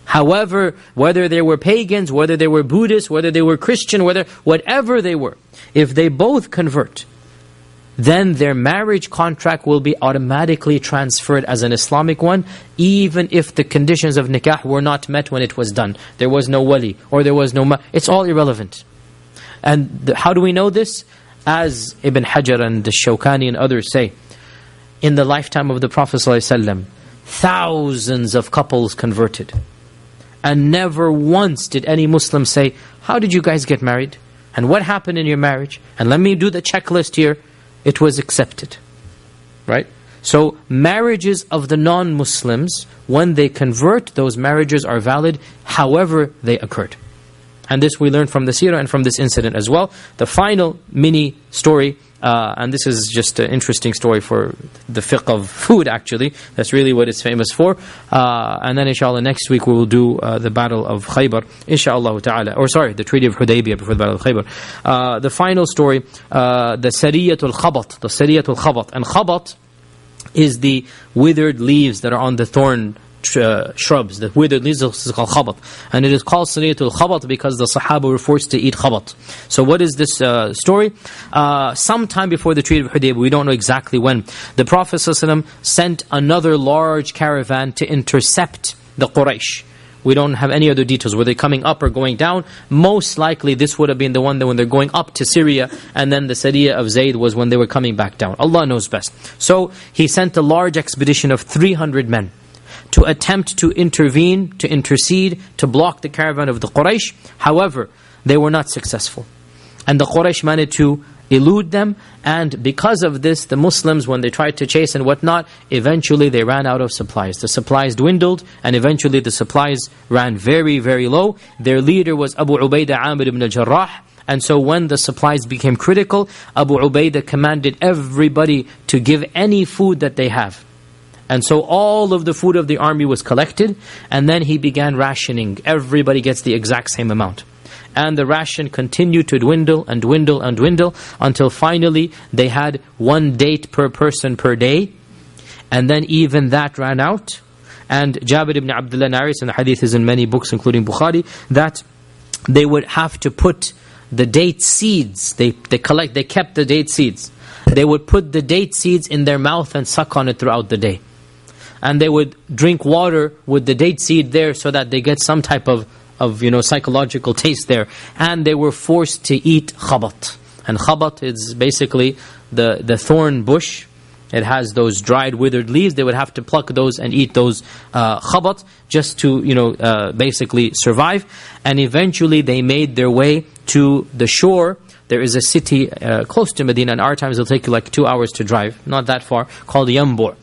However, whether they were pagans, whether they were Buddhists, whether they were Christian, whatever they were, if they both convert, then their marriage contract will be automatically transferred as an Islamic one, even if the conditions of nikah were not met when it was done. There was no wali, or there was no it's all irrelevant. And how do we know this? As Ibn Hajar and the Shawkani and others say, in the lifetime of the Prophet ﷺ, thousands of couples converted. And never once did any Muslim say, how did you guys get married? And what happened in your marriage? And let me do the checklist here. It was accepted. Right? So marriages of the non-Muslims, when they convert, those marriages are valid however they occurred. And this we learned from the seerah and from this incident as well. The final mini story, and this is just an interesting story for the fiqh of food actually. That's really what it's famous for. And then inshallah next week we will do the battle of Khaybar, inshallah ta'ala. Or sorry, the Treaty of Hudaybiyah before the battle of Khaybar. The final story, the Sariyatul Khabat. The Sariyatul Khabat. And Khabat is the withered leaves that are on the thorn shrubs, the withered leaves, is called khabat. And it is called Sariyatul Khabat because the Sahaba were forced to eat khabat. So what is this story? Sometime before the Treaty of Hudaybiyah, we don't know exactly when, the Prophet ﷺ sent another large caravan to intercept the Quraysh. We don't have any other details. Were they coming up or going down? Most likely this would have been the one that when they're going up to Syria, and then the Sariyah of Zayd was when they were coming back down. Allah knows best. So he sent a large expedition of 300 men to attempt to intervene, to intercede, to block the caravan of the Quraysh. However, they were not successful. And the Quraysh managed to elude them, and because of this, the Muslims, when they tried to chase and whatnot, eventually they ran out of supplies. The supplies dwindled, and eventually the supplies ran very, very low. Their leader was Abu Ubaidah Amir ibn al-Jarrah, and so when the supplies became critical, Abu Ubaidah commanded everybody to give any food that they have. And so all of the food of the army was collected, and then he began rationing. Everybody gets the exact same amount. And the ration continued to dwindle and dwindle and dwindle until finally they had 1 date per person per day. And then even that ran out. And Jabir ibn Abdullah narrates, and the hadith is in many books including Bukhari, that they would have to put the date seeds, they kept the date seeds. They would put the date seeds in their mouth and suck on it throughout the day. And they would drink water with the date seed there so that they get some type of psychological taste there. And they were forced to eat khabat. And khabat is basically the thorn bush. It has those dried, withered leaves. They would have to pluck those and eat those khabat just to basically survive. And eventually they made their way to the shore. There is a city close to Medina. In our times it'll take you like 2 hours to drive, not that far, called Yambur.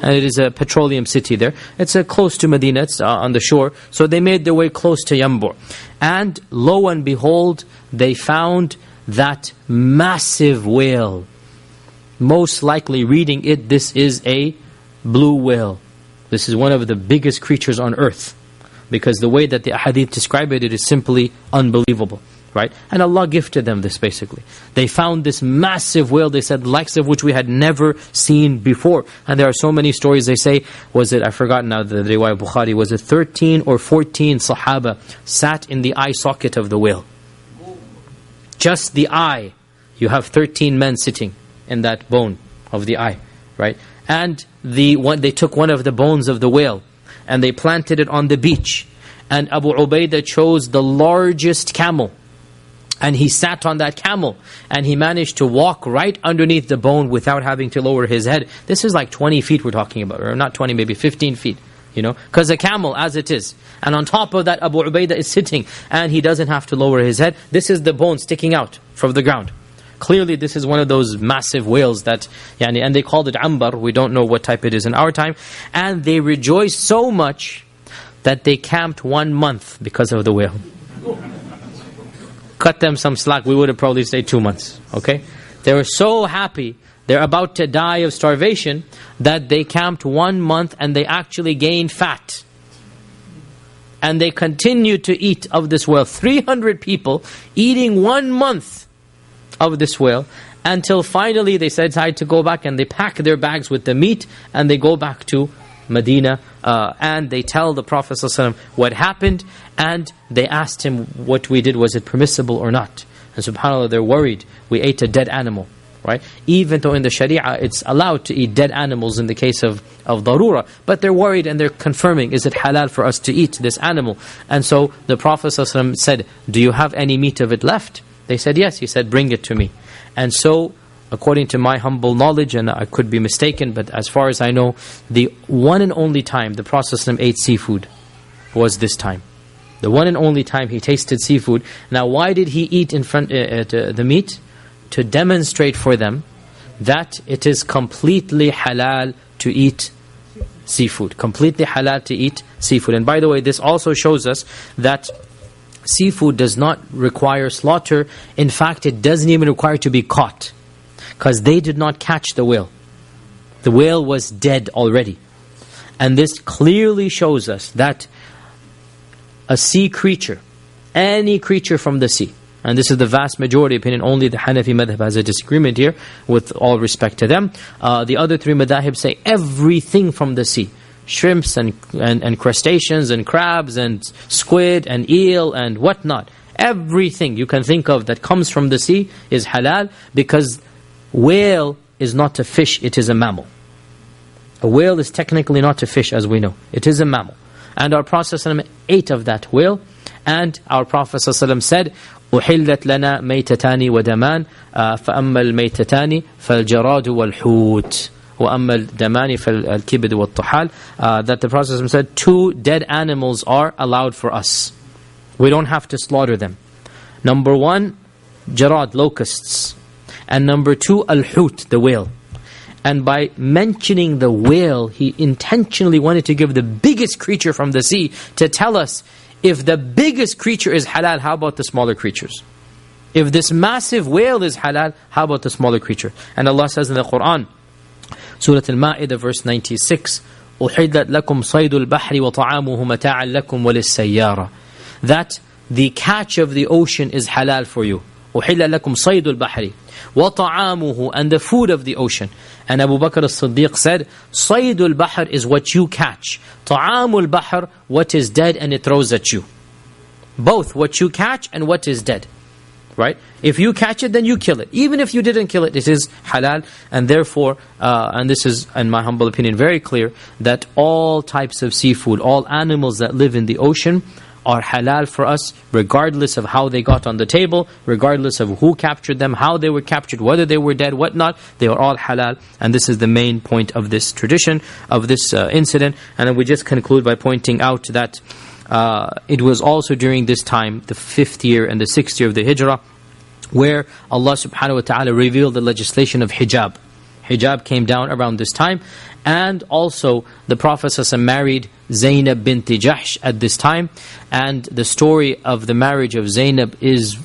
And it is a petroleum city there. It's close to Medina, it's on the shore. So they made their way close to Yambur. And lo and behold, they found that massive whale. Most likely reading it, this is a blue whale. This is one of the biggest creatures on earth. Because the way that the ahadith describe it, it is simply unbelievable. right? And Allah gifted them this basically. They found this massive whale, they said, the likes of which we had never seen before. And there are so many stories, they say, I forgot now the riwayah Bukhari, was it 13 or 14 Sahaba sat in the eye socket of the whale? Just the eye. You have 13 men sitting in that bone of the eye, right? And they took one of the bones of the whale and they planted it on the beach. And Abu Ubaidah chose the largest camel. And he sat on that camel and he managed to walk right underneath the bone without having to lower his head. This is like 20 feet we're talking about, or not 20, maybe 15 feet. Because a camel as it is. And on top of that, Abu Ubaidah is sitting and he doesn't have to lower his head. This is the bone sticking out from the ground. Clearly this is one of those massive whales that, and they called it ambar. We don't know what type it is in our time. And they rejoiced so much that they camped 1 month because of the whale. Cut them some slack, we would have probably stayed 2 months. Okay? They were so happy, they're about to die of starvation, that they camped 1 month and they actually gained fat. And they continued to eat of this whale. 300 people eating 1 month of this whale, until finally they decided to go back and they pack their bags with the meat and they go back to Medina, and they tell the Prophet ﷺ what happened, and they asked him what we did, was it permissible or not? And subhanAllah, they're worried, we ate a dead animal, right? Even though in the Sharia it's allowed to eat dead animals in the case of darura, but they're worried and they're confirming, is it halal for us to eat this animal? And so the Prophet ﷺ said, do you have any meat of it left? They said yes. He said, bring it to me. And so, according to my humble knowledge, and I could be mistaken, but as far as I know, the one and only time the Prophet ﷺ ate seafood was this time. The one and only time he tasted seafood. Now, why did he eat in front the meat? To demonstrate for them that it is completely halal to eat seafood. Completely halal to eat seafood. And by the way, this also shows us that seafood does not require slaughter. In fact, it doesn't even require to be caught. Because they did not catch the whale. The whale was dead already. And this clearly shows us that a sea creature, any creature from the sea, and this is the vast majority opinion, only the Hanafi madhab has a disagreement here, with all respect to them. The other three madhahib say everything from the sea, shrimps and crustaceans and crabs and squid and eel and whatnot, everything you can think of that comes from the sea is halal, because whale is not a fish, it is a mammal. A whale is technically not a fish, as we know. It is a mammal. And our Prophet ﷺ ate of that whale. And our Prophet ﷺ said, أُحِلَّتْ لَنَا مَيْتَتَانِ وَدَمَانِ فَأَمَّا الْمَيْتَتَانِ فَالْجَرَادُ وَالْحُوتِ وَأَمَّا الدَّمَانِ فَالْكِبِدُ وَالطُّحَالِ. That the Prophet ﷺ said, 2 dead animals are allowed for us. We don't have to slaughter them. Number 1, jarad, locusts. And number 2, al-hut, the whale. And by mentioning the whale, he intentionally wanted to give the biggest creature from the sea to tell us, if the biggest creature is halal, how about the smaller creatures? If this massive whale is halal, how about the smaller creature? And Allah says in the Quran, Surah Al-Ma'idah verse 96, أُحِدَّتْ لَكُمْ صَيْدُ الْبَحْرِ وَطَعَامُهُ مَتَاعًا لَكُمْ وَلِلسَّيَّارَةِ. That the catch of the ocean is halal for you. أُحِلَّ لَكُمْ صَيْدُ الْبَحْرِ وَطَعَامُهُ, and the food of the ocean. And Abu Bakr as-Siddiq said, صَيْدُ الْبَحْرِ is what you catch. طَعَامُ الْبَحْرِ, what is dead and it throws at you. Both what you catch and what is dead. Right? If you catch it, then you kill it. Even if you didn't kill it, it is halal. And therefore, and this is, in my humble opinion, very clear, that all types of seafood, all animals that live in the ocean, are halal for us, regardless of how they got on the table, regardless of who captured them, how they were captured, whether they were dead, whatnot. They are all halal. And this is the main point of this tradition, of this incident. And then we just conclude by pointing out that it was also during this time, the 5th year and the 6th year of the Hijrah, where Allah subhanahu wa ta'ala revealed the legislation of hijab. Hijab came down around this time. And also the Prophet ﷺ married Zainab bint Jahsh at this time. And the story of the marriage of Zainab is,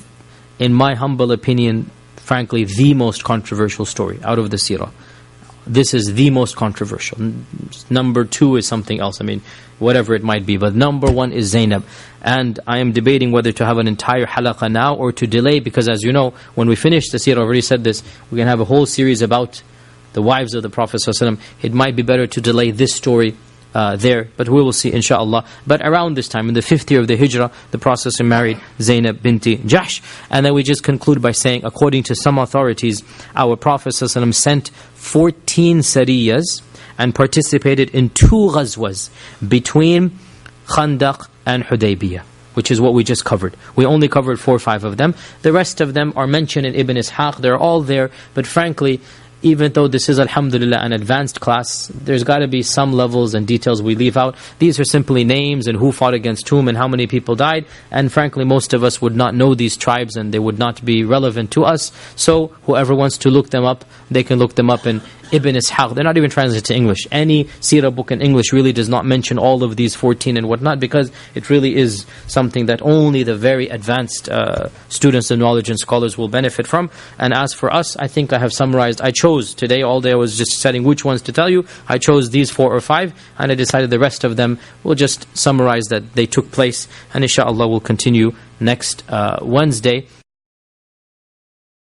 in my humble opinion, frankly, the most controversial story out of the seerah. this is the most controversial. Number 2 is something else. I mean, whatever it might be. But number 1 is Zainab. And I am debating whether to have an entire halaqa now or to delay, because as you know, when we finish the seerah, I already said this, we're going to have a whole series about the wives of the Prophet ﷺ. It might be better to delay this story there, but we will see inshaAllah. But around this time, in the 5th year of the Hijrah, the Prophet married Zainab binti Jahsh. And then we just conclude by saying, according to some authorities, our Prophet ﷺ sent 14 sariyas and participated in 2 ghazwas between Khandaq and Hudaybiyyah, which is what we just covered. We only covered 4 or 5 of them. The rest of them are mentioned in Ibn Ishaq. They're all there, but frankly, even though this is, alhamdulillah, an advanced class, there's got to be some levels and details we leave out. These are simply names and who fought against whom and how many people died. And frankly, most of us would not know these tribes and they would not be relevant to us. So whoever wants to look them up, they can look them up in Ibn Ishaq. They're not even translated to English. Any seerah book in English really does not mention all of these 14 and whatnot, because it really is something that only the very advanced students of knowledge and scholars will benefit from. And as for us, I think I have summarized. I chose today, all day I was just setting which ones to tell you. I chose these 4 or 5, and I decided the rest of them will just summarize that they took place. And inshaAllah we'll continue next Wednesday.